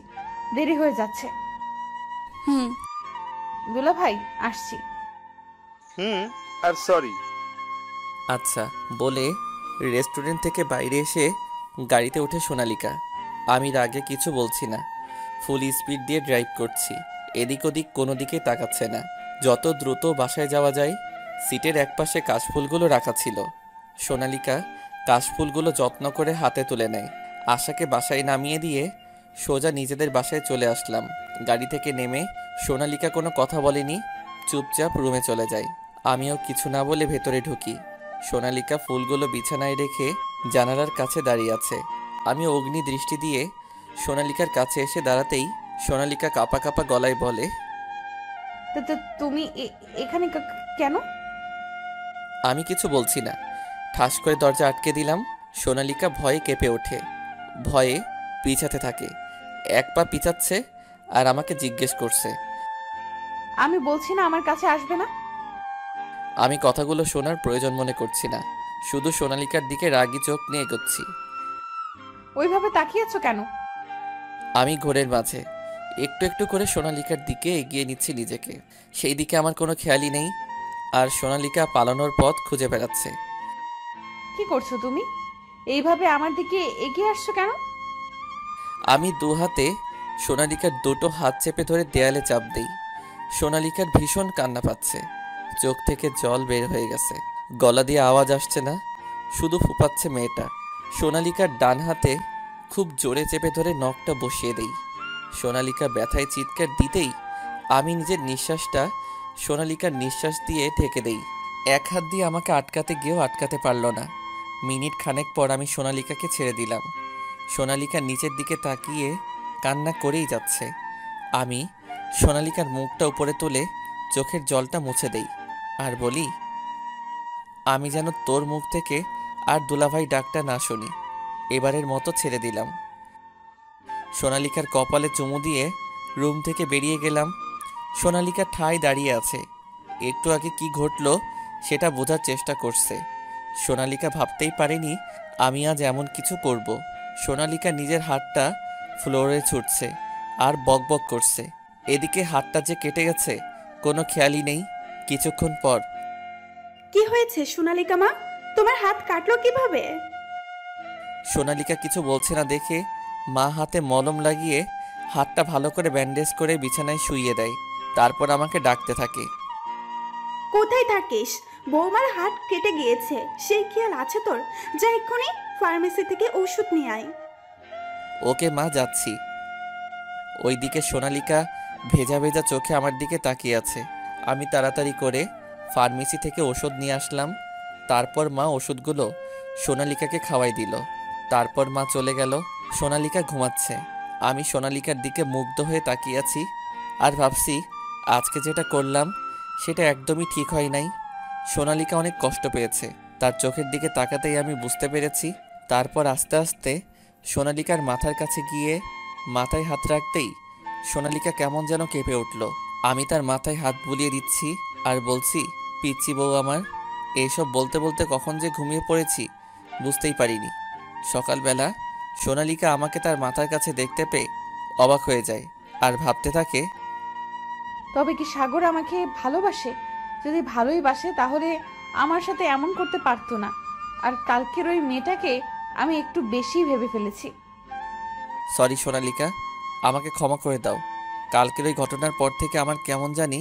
দেরি হয়ে যাচ্ছে। হুম। দুলা ভাই, আসছি। আর সরি। আচ্ছা বলে রেস্টুরেন্ট থেকে বাইরে এসে গাড়িতে ওঠে সোনালিকা। আমি রাগে কিছু বলছি না, ফুল স্পিড দিয়ে ড্রাইভ করছি। এদিক ওদিক কোনো দিকে তাকাচ্ছে না। যত দ্রুত বাসায় যাওয়া যায়। সিটের একপাশে কাশফুলগুলো রাখা ছিল। সোনালিকা কাশফুলগুলো যত্ন করে হাতে তুলে নেয়। আশাকে বাসায় নামিয়ে দিয়ে সোজা নিজেদের বাসায় চলে আসলাম। গাড়ি থেকে নেমে সোনালিকা কোনো কথা বলেনি, চুপচাপ রুমে চলে যায়। আমিও কিছু না বলে ভেতরে ঢুকি। সোনালিকা ফুলগুলো বিছানায় রেখে জানালার কাছে দাঁড়িয়ে আছে। আমি অগ্নি দৃষ্টি দিয়ে সোনালিকার কাছে এসে দাঁড়াতেই সোনালিকা কাঁপা কাঁপা গলায় বলে, তো তো তুমি এখানে কেন? আমি কিছু বলছি না। ঠাস করে দরজা আটকে দিলাম। সোনালিকা ভয়ে কেঁপে ওঠে, ভয়ে পিছাতে থাকে। এক পা পিছাচ্ছে আর আমাকে জিজ্ঞেস করছে। আমি বলছি না আমার কাছে আসবে না? আমি কথাগুলো শোনার প্রয়োজন মনে করছি না, শুধু সোনালিকার দিকে রাগি চোখ নিয়ে এগোচ্ছি। ওইভাবে তাকিয়েছো কেন? আমি ঘোরের মাঝে একটু একটু করে সোনালিকার দিকে এগিয়ে নিচ্ছি নিজেকে। সেই দিকে আমার কোনো খেয়ালই নেই, আর সোনালিকা পালানোর পথ খুঁজে বেড়াচ্ছে। কি করছো তুমি? এইভাবে আমার দিকে এগিয়ে আসছো কেন? আমি দু হাতে সোনালিকার দুটো হাত চেপে ধরে দেয়ালে চাপ দেই। সোনালিকার ভীষণ কান্না পাচ্ছে, চোখ থেকে জল বের হয়ে গেছে। গলা দিয়ে আওয়াজ আসছে না, শুধু ফুপাচ্ছে মেয়েটা। সোনালিকার ডান হাতে খুব জোরে চেপে ধরে নখটা বসিয়ে দেই। সোনালিকা ব্যথায় চিৎকার দিতেই আমি নিজের নিঃশ্বাসটা সোনালিকার নিঃশ্বাস দিয়ে ঢেকে দেই। এক হাত দিয়ে আমাকে আটকাতে গিয়েও আটকাতে পারল না। মিনিট খানেক পর আমি সোনালিকাকে ছেড়ে দিলাম। সোনালিকা নিচের দিকে তাকিয়ে কান্না করেই যাচ্ছে। আমি সোনালিকার মুখটা উপরে তুলে চোখের জলটা মুছে দেই আর বলি, আমি যেন তোর মুখ থেকে আর দুলাভাই ডাকটা না শুনি। এবারের মতো ছেড়ে দিলাম। সোনালিকার কপালে চুমু দিয়ে রুম থেকে বেরিয়ে গেলাম। সোনালিকা ঠায় দাঁড়িয়ে আছে, একটু আগে কি ঘটলো সেটা বোঝার চেষ্টা করছে। সোনালিকা ভাবতেই পারেনি আমি আজ এমন কিছু করব। সোনালিকা নিজের হাতটা ফ্লোরে ছুটছে আর বকবক করছে। এদিকে হাতটা যে কেটে গেছে কোনো খেয়ালই নেই। কিছুক্ষণ পর, কি হয়েছে সোনালিকা মা? তোমার হাত কাটলো কিভাবে? সোনালিকা কিছু বলছে না দেখে মা হাতে মলম লাগিয়ে হাতটা ভালো করে ব্যান্ডেজ করে বিছানায় শুইয়ে দেয়। তারপর আমাকে ডাকতে থাকে। কোথায় থাকিস? বৌমার হাত কেটে গিয়েছে, সেই খেয়াল আছে তোর? যা এক্ষুনি ফার্মেসি থেকে ওষুধ নিয়ে আয়। ওকে মা, যাচ্ছি। ওইদিকে সোনালিকা ভেজা ভেজা চোখে আমার দিকে তাকিয়ে আছে। আমি তাড়াতাড়ি করে ফার্মেসি থেকে ওষুধ নিয়ে আসলাম। তারপর মা ওষুধগুলো সোনালিকাকে খাওয়াই দিল। তারপর মা চলে গেল। সোনালিকা ঘুমাচ্ছে। আমি সোনালিকার দিকে মুগ্ধ হয়ে তাকিয়ে আছি আর ভাবছি আজকে যেটা করলাম সেটা একদমই ঠিক হয় নাই। সোনালিকা অনেক কষ্ট পেয়েছে। তার চোখের দিকে তাকাতেই আমি বুঝতে পেরেছি। তারপর আস্তে আস্তে সোনালিকার মাথার কাছে গিয়ে মাথায় হাত রাখতেই সোনালিকা কেমন যেন কেঁপে উঠল। আমি তার মাথায় হাত বুলিয়ে দিচ্ছি আর বলছি, পিচ্চি বউ আমার। এইসব বলতে বলতে কখন যে ঘুমিয়ে পড়েছি বুঝতেই পারিনি। সকালবেলা সোনালিকা আমাকে তার মাথার কাছে দেখতে পেয়ে অবাক হয়ে যায় আর ভাবতে থাকে, তবে কি সাগর আমাকে ভালোবাসে? যদি ভালোই বাসে তাহলে আমার সাথে এমন করতে পারতো না। আর কালকের ওই মেয়েটাকে আমি একটু বেশি ভেবে ফেলেছি। সরি সোনালিকা, আমাকে ক্ষমা করে দাও। কালকের ওই ঘটনার পর থেকে আমার কেমন জানি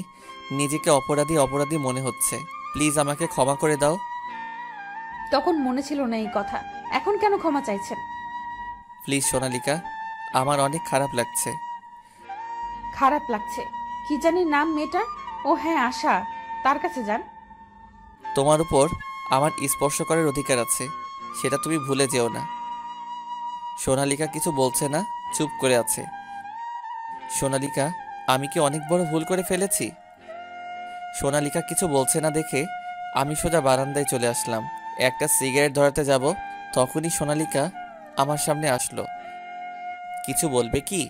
নিজেকে অপরাধী অপরাধী মনে হচ্ছে। প্লিজ আমাকে ক্ষমা করে দাও। তখন মনে ছিল না এই কথা, এখন কেন ক্ষমা চাইছেন? প্লিজ সোনালিকা, আমার অনেক খারাপ লাগছে। খারাপ লাগছে? কি জানি নাম মেয়েটা? ও হ্যাঁ, আশা। তার কাছে যান। তোমার উপর আমার স্পর্শ করার অধিকার আছে, সেটা তুমি ভুলে যেও না। সোনালিকা কিছু বলছে না, চুপ করে আছে। সোনালিকা, আমি কি অনেক বড় ভুল করে ফেলেছি? সোনালিকা কিছু বলছে না দেখে আমি সোজা বারান্দায় চলে আসলাম একটা সিগারেট ধরাতে যাব, তখনই সোনালিকা আমার সামনে আসলো। কিছু বলবে কি?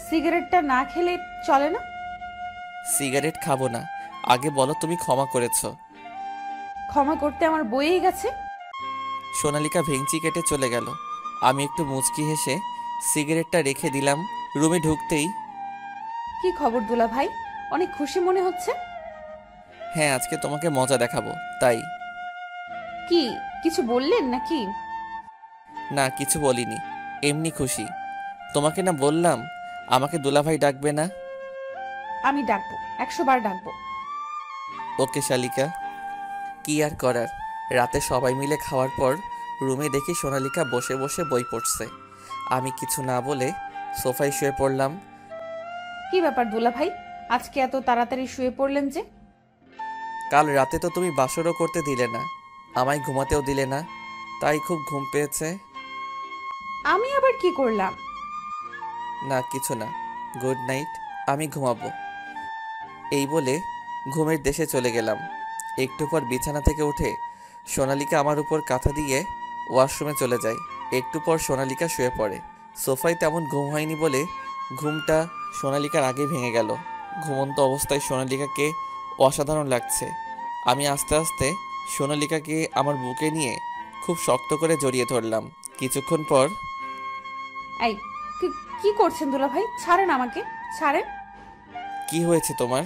সিগারেটটা না খেলে চলে না? সিগারেট খাবো না, আগে বলো তুমি ক্ষমা করেছো। ক্ষমা করতে আমার বইয়েই গেছে। সোনালিকা ভেঙচি কেটে চলে গেল। আমি একটু মুচকি হেসে সিগারেটটা রেখে দিলাম। রুমে ঢুকতেই, কি খবর দুলা ভাই? অনেক খুশি মনে হচ্ছে। হ্যাঁ আজকে তোমাকে মজা দেখাবো তাই। কি কিছু বললেন নাকি? না কিছু বলিনি, এমনি খুশি। তোমাকে না বললাম আমাকে দুলাভাই ডাকবে না? আমি ডাকবো, 100 বার ডাকবো। ওকে শালিকা। কি আর করার, রাতে সবাই মিলে খাওয়ার পর রুমে দেখি সোনালিকা বসে বসে বই পড়ছে। আমি কিছু না বলে সোফায় শুয়ে পড়লাম। কি ব্যাপার দুলা ভাই, আজকে এত তাড়াতাড়ি শুয়ে পড়লেন যে? কাল রাতে তো তুমি বাসরও করতে দিলে না, আমায় ঘুমাতেও দিলে না, তাই খুব ঘুম পেয়েছে। আমি আবার কি করলাম? না কিছু না, গুড নাইট, আমি ঘুমাবো। এই বলে ঘুমের দেশে চলে গেলাম। একটু পর বিছানা থেকে উঠে সোনালিকা আমার উপর কাঁথা দিয়ে ওয়াশরুমে চলে যায়। একটু পর সোনালিকা শুয়ে পড়ে। সোফায় তেমন ঘুম হয়নি বলে ঘুমটা সোনালিকার আগে ভেঙে গেল। ঘুমন্ত অবস্থায় সোনালিকাকে অসাধারণ লাগছে। আমি আস্তে আস্তে সোনালিকাকে আমার বুকে নিয়ে খুব শক্ত করে জড়িয়ে ধরলাম। কিছুক্ষণ পর, এই কি করছেন দুলা ভাই? ছাড়েন আমাকে, ছাড়েন। কি হয়েছে তোমার?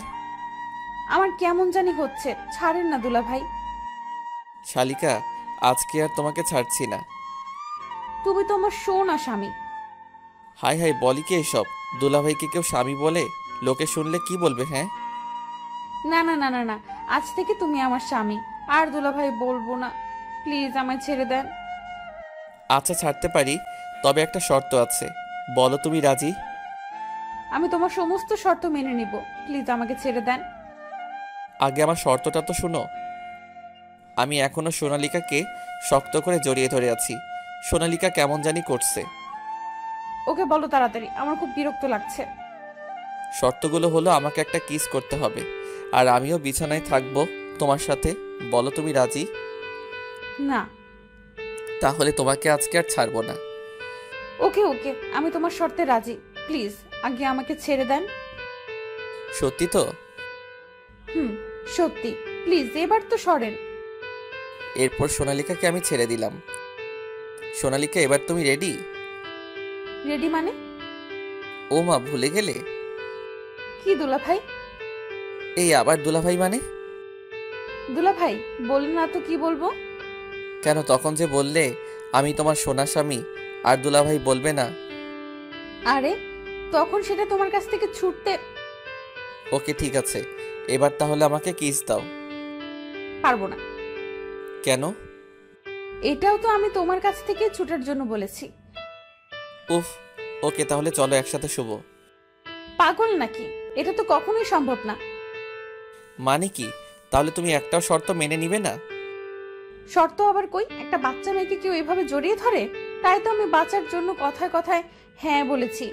আমার কেমন জানি হচ্ছে, ছাড়েন না দুলা ভাই। শালিকা আজকে আর তোমাকে ছাড়ছি না। তুমি তো আমার সোনা স্বামী। হাই হাই বলি কি এসব? দুলাভাইকে কেউ স্বামী বলে? লোকে শুনলে কি বলবে? হ্যাঁ না না না না না, আজ থেকে তুমি আমার স্বামী। আর দুলা ভাই বলবো না, প্লিজ আমায় ছেড়ে দেন। আচ্ছা ছাড়তে পারি, তবে একটা শর্ত আছে, বলো তুমি রাজি? আমি তোমার সমস্ত শর্ত মেনে নিব, প্লিজ আমাকে ছেড়ে দেন। আগে আমার শর্তটা তো শোনো। আমি এখনো সোনালিকাকে শক্ত করে জড়িয়ে ধরে আছি। সোনালিকা কেমন জানি করছে। ওকে বলো তাড়াতাড়ি, আমার খুব বিরক্ত লাগছে। শর্তগুলো হলো আমাকে একটা কিস করতে হবে, আর আমিও বিছানায় থাকবো তোমার সাথে। বলো তুমি রাজি? না। তাহলে তোমাকে আজকে আর ছাড়বো না। ওকে ওকে, আমি তোমার শর্তে রাজি, প্লিজ আগে আমাকে ছেড়ে দেন। সত্যি তো? সত্যি, প্লিজ এবার তো সরেন। এরপর সোনালিকাকে আমি ছেড়ে দিলাম। সোনালিকা এবার তুমি রেডি? রেডি মানে? ও মা ভুলে গেলে? কি দুলা ভাই? এই আবার দুলাভাই মানে? দুলা ভাই বলুন না তো কি বলবো? কেন তখন যে বললে আমি তোমার সোনা স্বামী, আর দুলাভাই বলবে না? আরে তখন সেটা তোমার কাছ থেকে ছুটতে। ওকে ঠিক আছে, এবার তাহলে আমাকে কিস দাও। পারবো না। কেন? এটাও তো আমি তোমার কাছ থেকে ছুটার জন্য বলেছি। উফ, ওকে তাহলে চলো একসাথে শুবো। পাগল নাকি? এটা তো কখনোই সম্ভব না। মানে কি? তাহলে তুমি একটাও শর্ত মেনে নিবে না? শর্ত আবার কই? একটা বাচ্চা মেয়েকে কেউ এভাবে জড়িয়ে ধরে? তাই তো আমি বাঁচার জন্য কথায় কথায় হ্যাঁ বলেছি,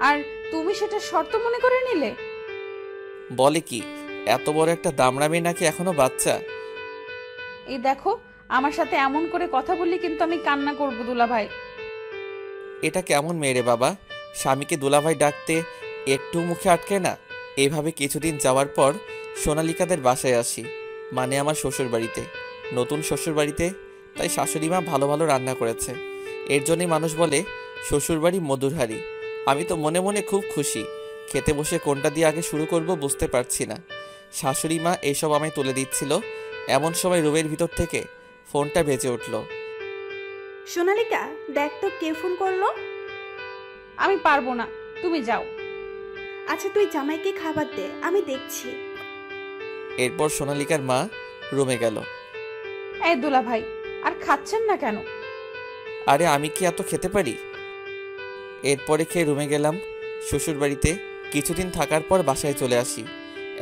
আর তুমি সেটা শর্ত মনে করে নিলে। বলে কি, এত বড় একটা দামড়া মেয়ে নাকি এখনো বাচ্চা? এই দেখো, আমার সাথে এমন করে কথা বললে কিন্তু আমি কান্না করবো দুলা ভাই। এটা কেমন মেয়ে রে বাবা, স্বামীকে দুলাভাই ডাকতে একটু মুখে আটকে না। এভাবে কিছুদিন যাওয়ার পর সোনালিকাদের বাসায় আসি, মানে আমার শ্বশুর বাড়িতে। নতুন শ্বশুর বাড়িতে, তাই শাশুড়ি মা ভালো ভালো রান্না করেছে। এর জন্যই মানুষ বলে শ্বশুরবাড়ি মধুর হাঁড়ি। আমি তো মনে মনে খুব খুশি। খেতে বসে কোনটা দিয়ে আগে শুরু করব বুঝতে পারছি না। শাশুড়ি মা এইসব আমায় তুলে দিচ্ছিল, এমন সময় রুমের ভিতর থেকে ফোনটা বেজে উঠল। সোনালিকা, দেখ তো কে ফোন করলো। আমি পারবো না, তুমি যাও। আচ্ছা তুই জামাইকে খাবার দে, আমি দেখছি। এরপর সোনালিকার মা রুমে গেল। এই দুলা ভাই, আর খাচ্ছেন না কেন? আরে আমি কি এত খেতে পারি? এরপরে খেয়ে রুমে গেলাম। শ্বশুর বাড়িতে কিছুদিন থাকার পর বাসায় চলে আসি।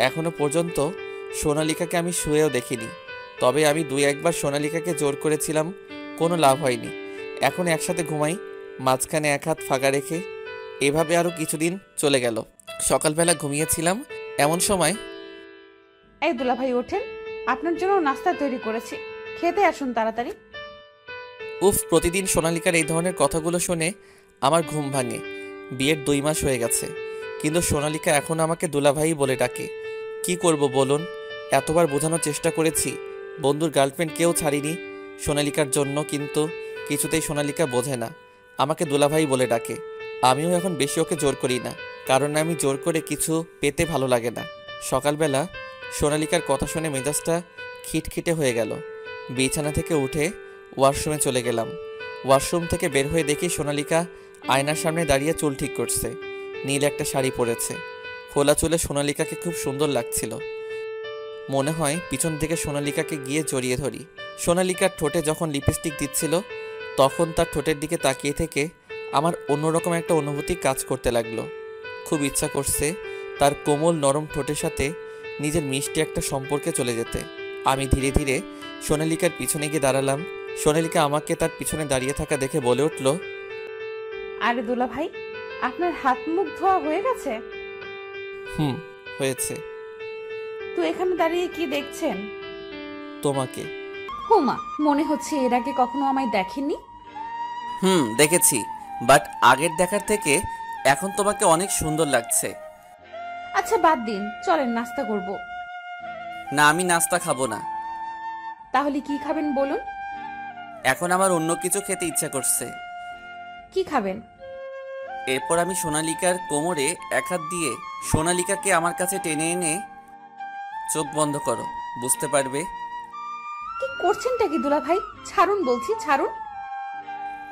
এখনো পর্যন্ত সোনালিকাকে আমি শুয়েও দেখিনি, তবে আমি 2-1 বার সোনালিকাকে জোর করেছিলাম, কোনো লাভ হয়নি। এখন একসাথে ঘুমাই, মাঝখানে এক হাত ফাঁকা রেখে। এভাবে আরও কিছুদিন চলে গেল। সকালবেলা ঘুমিয়েছিলাম, এমন সময় এই দুলা ভাই ওঠেন, আপনার জন্য নাস্তা তৈরি করেছি, খেতে আসুন তাড়াতাড়ি। উফ, প্রতিদিন সোনালিকার এই ধরনের কথাগুলো শুনে আমার ঘুম ভাঙে। বিয়ের 2 মাস হয়ে গেছে, কিন্তু সোনালিকা এখন আমাকে দুলাভাই বলে ডাকে। কি করব বলুন? এতবার বোঝানোর চেষ্টা করেছি, বন্ধুর গার্লফ্রেন্ড কেউ ছাড়িনি সোনালিকার জন্য, কিন্তু কিছুতেই সোনালিকা বোঝে না, আমাকে দুলাভাই বলে ডাকে। আমিও এখন বেশি ওকে জোর করি না, কারণ আমি জোর করে কিছু পেতে ভালো লাগে না। সকালবেলা সোনালিকার কথা শুনে মেজাজটা খিটখিটে হয়ে গেল। বিছানা থেকে উঠে ওয়াশরুমে চলে গেলাম। ওয়াশরুম থেকে বের হয়ে দেখি সোনালিকা আয়নার সামনে দাঁড়িয়ে চুল ঠিক করছে। নীল একটা শাড়ি পরেছে, খোলা চুলে সোনালিকাকে খুব সুন্দর লাগছিল। মনে হয় পিছন থেকে সোনালিকাকে গিয়ে জড়িয়ে ধরি। সোনালিকার ঠোঁটে যখন লিপস্টিক দিচ্ছিল, তখন তার ঠোঁটের দিকে তাকিয়ে থেকে আমার অন্যরকম একটা অনুভূতি কাজ করতে লাগলো। খুব ইচ্ছা করছে তার কোমল নরম ঠোঁটের সাথে নিজের মিষ্টি একটা সম্পর্কে চলে যেতে। আমি ধীরে ধীরে সোনালিকার পিছনে গিয়ে দাঁড়ালাম। সোনালিকা আমাকে তার পিছনে দাঁড়িয়ে থাকা দেখে বলে উঠল, আরে দুলাভাই, আপনার হাত মুখ ধোয়া হয়ে গেছে? হুম, হয়েছে। তো এখানে দাঁড়িয়ে কি দেখছেন? তোমাকে। হুমা, মনে হচ্ছে এর আগে কখনো আমায় দেখেননি। দেখেছি, বাট আগের দেখার থেকে এখন তোমাকে অনেক সুন্দর লাগছে। আচ্ছা বাদ দিন, চলেন নাস্তা করব। না, আমি নাস্তা খাবো না। তাহলে কি খাবেন বলুন? এখন আমার অন্য কিছু খেতে ইচ্ছা করছে। কি খাবেন? এরপর আমি সোনালিকার কোমরে এক হাত দিয়ে সোনালিকাকে আমার কাছে টেনে এনে, চোখ বন্ধ করো, বুঝতে পারবে। কি করছেনটা কি দুলাভাই? ছাড়ুন বলছি, ছাড়ুন।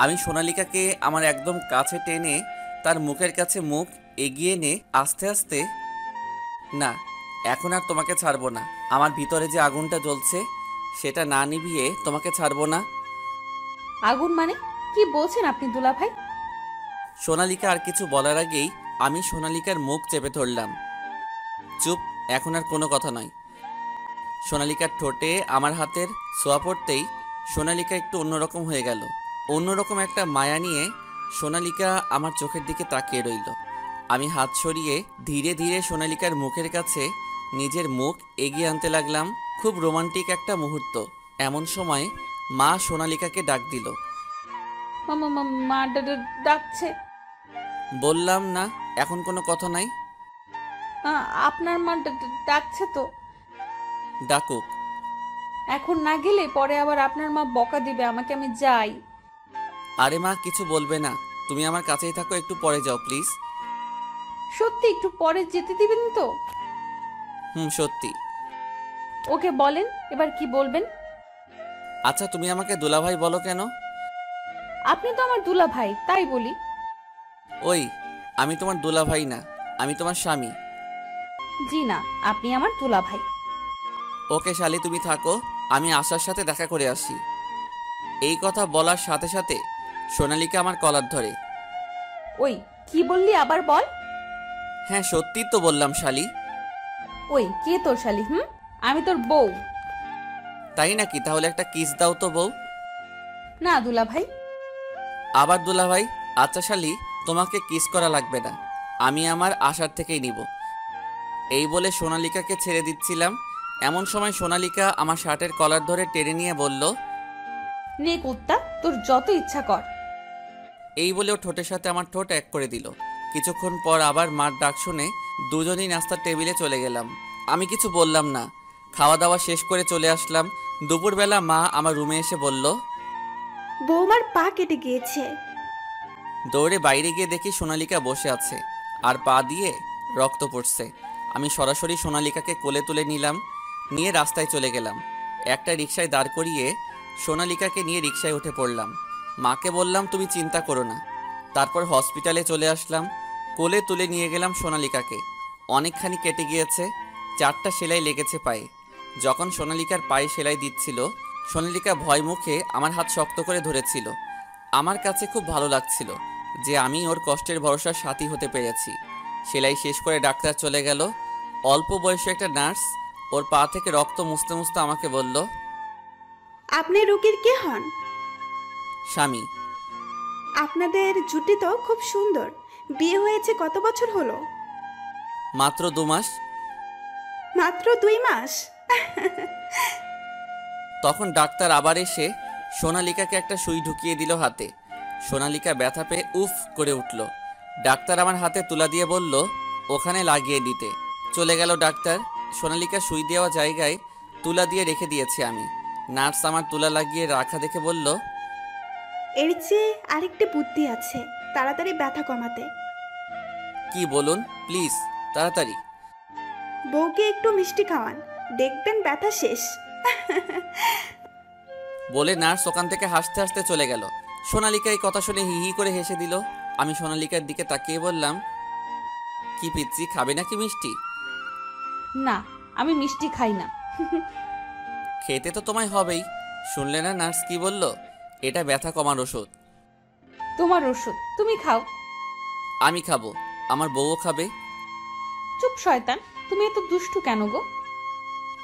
আমি সোনালিকাকে আমার একদম কাছে টেনে তার মুখের কাছে মুখ এগিয়ে এনে আস্তে আস্তে, না, এখন আর তোমাকে ছাড়বো না। আমার ভিতরে যে আগুনটা জ্বলছে সেটা না নিভিয়ে তোমাকে ছাড়বো না। আগুন মানে কি বলছেন আপনি দুলাভাই? সোনালিকা আর কিছু বলার আগেই আমি সোনালিকার মুখ চেপে ধরলাম। চুপ, এখন আর কোনো কথা নয়। সোনালিকার ঠোঁটে আমার হাতের ছোঁয়া পড়তেই সোনালিকা একটু অন্যরকম হয়ে গেল। অন্যরকম একটা মায়া নিয়ে সোনালিকা আমার চোখের দিকে তাকিয়ে রইল। আমি হাত সরিয়ে ধীরে ধীরে সোনালিকার মুখের কাছে নিজের মুখ এগিয়ে আনতে লাগলাম। খুব রোমান্টিক একটা মুহূর্ত। এমন সময় মা সোনালিকাকে ডাক দিল। মা ডাকছে। বললাম না, এখন কোনো কথা নাই। আপনার মা ডাকছে তো। ডাকুক। এখন না গেলে পরে আবার আপনার মা বকা দিবে আমাকে, আমি যাই। আরে মা কিছু বলবে না, তুমি আমার কাছেই থাকো, একটু পরে যাও প্লিজ। সত্যি একটু পরে যেতে দিবেন তো? সত্যি। ওকে বলেন এবার কি বলবেন। আচ্ছা, তুমি আমাকে দুলাভাই বলো কেন? আপনি তো আমার দুলাভাই, তাই বলি। ওই, আমি তোমার দুলাভাই না, আমি তোমার স্বামী। জি না, আপনি আমার দুলাভাই। ওকে শালি, তুমি থাকো, আমি আশার সাথে দেখা করে আসি। এই কথা বলার সাথে সাথে সোনালিকা আমার কলার ধরে। ওই কি বললি আবার বল। হ্যাঁ, সত্যি তো বললাম শালি। ওই কে তোর শালি? আমি তোর বউ। তাই নাকি? তাহলে একটা কিস দাও তো বউ। না দুলাভাই। আবার দুলাভাই? আচ্ছা শালি, তোমাকে কিস করা লাগবে না, আমি আমার আশার থেকেই নিব। এই বলে সোনালিকাকে ছেড়ে দিচ্ছিলাম, এমন সময় সোনালিকা আমার শার্টের কলার ধরে টেনে নিয়ে বলল, নে কুত্তা, তোর যত ইচ্ছা কর। এই বলে ও ঠোঁটের সাথে আমার ঠোঁট এক করে দিল। কিছুক্ষণ পর আবার মার ডাক শুনে দুজনেই নাস্তার টেবিলে চলে গেলাম। আমি কিছু বললাম না, খাওয়া দাওয়া শেষ করে চলে আসলাম। দুপুরবেলা মা আমার রুমে এসে বলল, বৌমার পা কেটে গিয়েছে। দৌড়ে বাইরে গিয়ে দেখি সোনালিকা বসে আছে আর পা দিয়ে রক্ত পড়ছে। আমি সরাসরি সোনালিকাকে কোলে তুলে নিলাম, নিয়ে রাস্তায় চলে গেলাম। একটা রিকশায় দাঁড় করিয়ে সোনালিকাকে নিয়ে রিকশায় উঠে পড়লাম। মাকে বললাম, তুমি চিন্তা করো না। তারপর হসপিটালে চলে আসলাম, কোলে তুলে নিয়ে গেলাম সোনালিকাকে। অনেকখানি কেটে গিয়েছে, 4টা সেলাই লেগেছে পায়ে। যখন সোনালিকার পায়ে সেলাই দিচ্ছিল, সোনালিকা ভয় মুখে আমার হাত শক্ত করে ধরেছিল। আমার কাছে খুব ভালো লাগছিল যে আমি ওর কষ্টের ভরসার সাথী হতে পেরেছি। সেলাই শেষ করে ডাক্তার চলে গেল। অল্প বয়সী একটা নার্স ওর পা থেকে রক্ত মুছতে মুছতে আমাকে বলল, আপনি রুগীর কে হন? স্বামী। আপনাদের জুটি তো খুব সুন্দর। বিয়ে হয়েছে কত বছর হলো? মাত্র 2 মাস। মাত্র 2 মাস? তখন ডাক্তার আবার এসে সোনালিকাকে একটা সুই ঢুকিয়ে দিল হাতে। সোনালিকা ব্যথা পেয়ে উফ করে উঠল। ডাক্তার আমার হাতে তুলা দিয়ে বলল ওখানে লাগিয়ে দিতে। চলে গেল ডাক্তার। সোনালিকা সুই দেওয়া জায়গায় তুলা দিয়ে রেখে দিয়েছি আমি। নার্স আমার তুলা লাগিয়ে রাখা দেখে বলল, এর চেয়ে আরেকটি বুদ্ধি আছে তাড়াতাড়ি ব্যথা কমাতে। কি বলুন প্লিজ, তাড়াতাড়ি। বউকে একটু মিষ্টি খাওয়ান, দেখবেন ব্যথা শেষ। বলে নার্স ওখান থেকে হাসতে হাসতে চলে গেল। সোনালিকা এই কথা শুনে হি হি করে হেসে দিল। আমি সোনালিকার দিকে তাকিয়ে বললাম, কি পিচ্ছি, খাবে নাকি মিষ্টি? না, আমি মিষ্টি খাই না। খেতে তো তোমায় হবেই। শুনলে না নার্স কি বলল? এটা ব্যথা কমার ওষুধ। তোমার ওষুধ, তুমি খাও। আমি খাবো, আমার বউও খাবে। চুপ শয়তান, তুমি এত দুষ্টু কেন গো?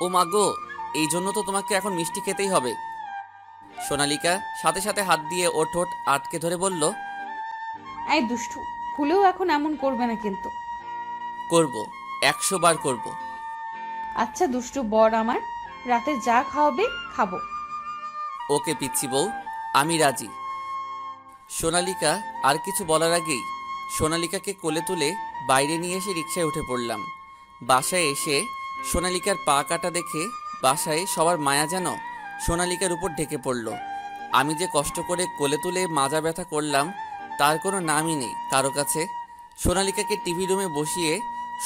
ও মা গো, এই জন্য তো তোমাকে এখন মিষ্টি খেতেই হবে। সোনালিকা সাথে সাথে হাত দিয়ে ওর ঠোঁট আটকে ধরে বলল, এই দুষ্টু, ভুলেও এখন এমন করবে না কিন্তু। করব, 100 বার করব। আচ্ছা দুষ্টু বর আমার, রাতে যা খাওয়াবে খাবো। ওকে পিচ্ছি বউ, আমি রাজি। সোনালিকা আর কিছু বলার আগেই সোনালিকাকে কোলে তুলে বাইরে নিয়ে এসে রিকশায় উঠে পড়লাম। বাসায় এসে সোনালিকার পা কাটা দেখে বাসায় সবার মায়া যেন সোনালিকার উপর ঢেকে পড়ল। আমি যে কষ্ট করে কোলে তুলে মাজা ব্যথা করলাম তার কোনো নামই নেই কারো কাছে। সোনালিকাকে টিভি রুমে বসিয়ে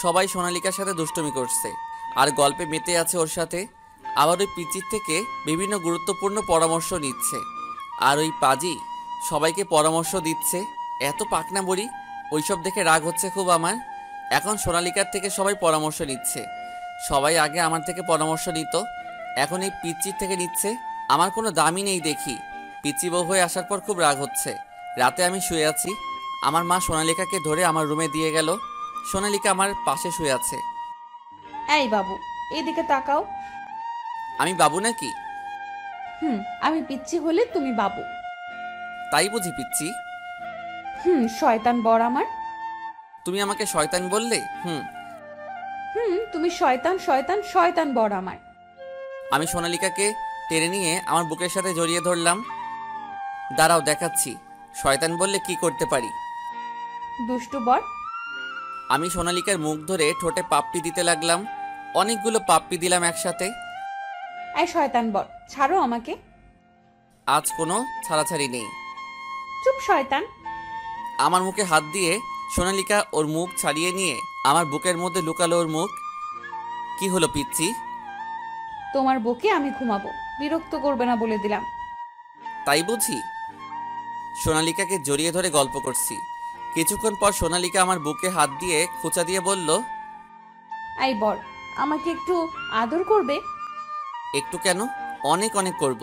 সবাই সোনালিকার সাথে দুষ্টুমি করছে আর গল্পে মেতে আছে ওর সাথে। আবার ওই পিচির থেকে বিভিন্ন গুরুত্বপূর্ণ পরামর্শ নিচ্ছে। আর ওই পাজি সবাইকে পরামর্শ দিচ্ছে। এত পাকনা বড়ি, ওইসব দেখে রাগ হচ্ছে খুব আমার। এখন সোনালিকার থেকে সবাই পরামর্শ নিচ্ছে। সবাই আগে আমার থেকে পরামর্শ নিত, এখন এই পিচির থেকে নিচ্ছে। আমার কোনো দামই নেই দেখি। পিচি বউ হয়ে আসার পর খুব রাগ হচ্ছে। রাতে আমি শুয়ে আছি, আমার মা সোনালিকাকে ধরে আমার রুমে দিয়ে গেল। সোনালিকা আমার পাশে শুয়ে আছে। এই বাবু, এদিকে তাকাও। আমি বাবু নাকি? আমি পিচ্ছি হলে তুমি বাবু। তাই বুঝি পিচ্ছি? শয়তান বর আমার। তুমি আমাকে শয়তান বললে? তুমি শয়তান শয়তান শয়তান বর আমার। আমি সোনালিকাকে টেনে নিয়ে আমার বুকের সাথে জড়িয়ে ধরলাম। দাঁড়াও দেখাচ্ছি শয়তান বললে কি করতে পারি। দুষ্টু বর। আমি সোনালিকার মুখ ধরে ঠোঁটে পাপ্পি দিতে লাগলাম। অনেকগুলো পাপ্পি দিলাম একসাথে। এই শয়তান বর, ছাড়ো আমাকে। আজ কোনো ছাড়াছাড়ি নেই। চুপ শয়তান। আমার মুখে হাত দিয়ে সোনালিকা ওর মুখ ছাড়িয়ে নিয়ে আমার বুকের মধ্যে লুকালো ওর মুখ। কি হলো পিচ্ছি? তোমার বকে আমি ঘুমাবো, বিরক্ত করবে না বলে দিলাম। তাই বুঝি? সোনালিকাকে জড়িয়ে ধরে গল্প করছি। কিছুক্ষণ পর সোনালিকা আমার বুকে হাত দিয়ে খোঁচা দিয়ে বলল, এই বর, আমাকে একটু আদর করবে? একটু কেন, অনেক অনেক করব।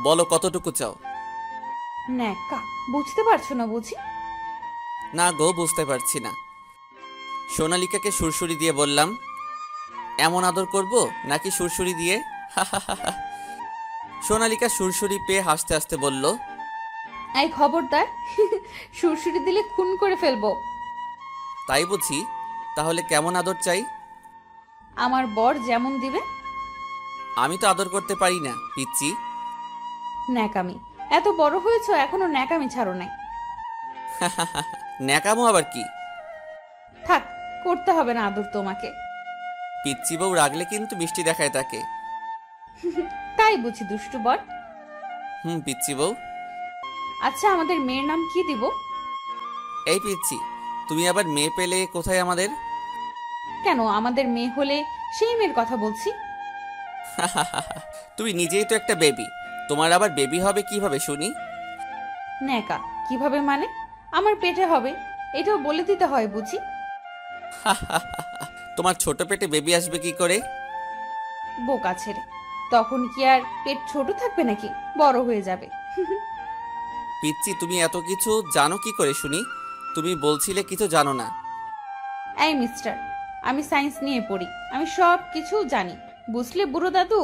বলো কতটুকু চাও? ন্যাকা, বুঝতে পারছো না বুঝি? না গো, বুঝতে পারছি না। সোনালিকাকে সুরসুরি দিয়ে বললাম, এমন আদর করব নাকি সুরসুরি দিয়ে? সোনালিকা সুরসুরি পেয়ে হাসতে হাসতে বলল, এই খবরদার, সুরসুরি দিলে খুন করে ফেলবো। তাই বুঝি? তাহলে কেমন আদর চাই? আমার বর যেমন দিবে। আমি তো আদর করতে পারি না পিচ্ছি। ন্যাকামি, এত বড় হয়েছো এখনো ন্যাকামি ছাড়ো নাই। ন্যাকামো আবার কি? থাক, করতে হবে না আদর তোমাকে। পিচ্ছি বউ রাগলে কিন্তু মিষ্টি দেখায় তাকে। তাই বুঝি দুষ্টু বর। পিচ্ছি বউ। আচ্ছা, আমাদের মেয়ের নাম কি দিব? এই পিচ্ছি, তুমি আবার মেয়ে পেলে কোথায় আমাদের? কেন, আমাদের মেয়ে হলে সেই মেয়ের কথা বলছি। তুমি নিজেই তো একটা বেবি, তোমার আবার বেবি হবে কিভাবে শুনি? ন্যাকা, কিভাবে মানে? আমার পেটে হবে, এটাও বলে দিতে হয় বুঝি? তোমার ছোট পেটে বেবি আসবে কি করে? বোকা ছেড়ে, তখন কি আর পেট ছোট থাকবে নাকি, বড় হয়ে যাবে। পিচ্ছি, তুমি এত কিছু জানো কি করে শুনি? তুমি বলছিলে কিছু জানো না। এই মিস্টার, আমি সায়েন্স নিয়ে পড়ি, আমি সব কিছু জানি, বুঝলে বুড়ো দাদু?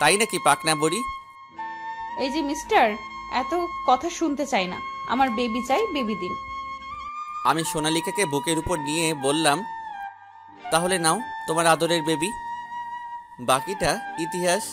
তাই নাকি পাকনা বড়ি? এই যে মিস্টার, এত কথা শুনতে চাই না, আমার বেবি চাই, বেবি দিন। আমি সোনালিকাকে বুকের উপর নিয়ে বললাম, তাহলে নাও তোমার আদরের বেবি। বাকিটা ইতিহাস।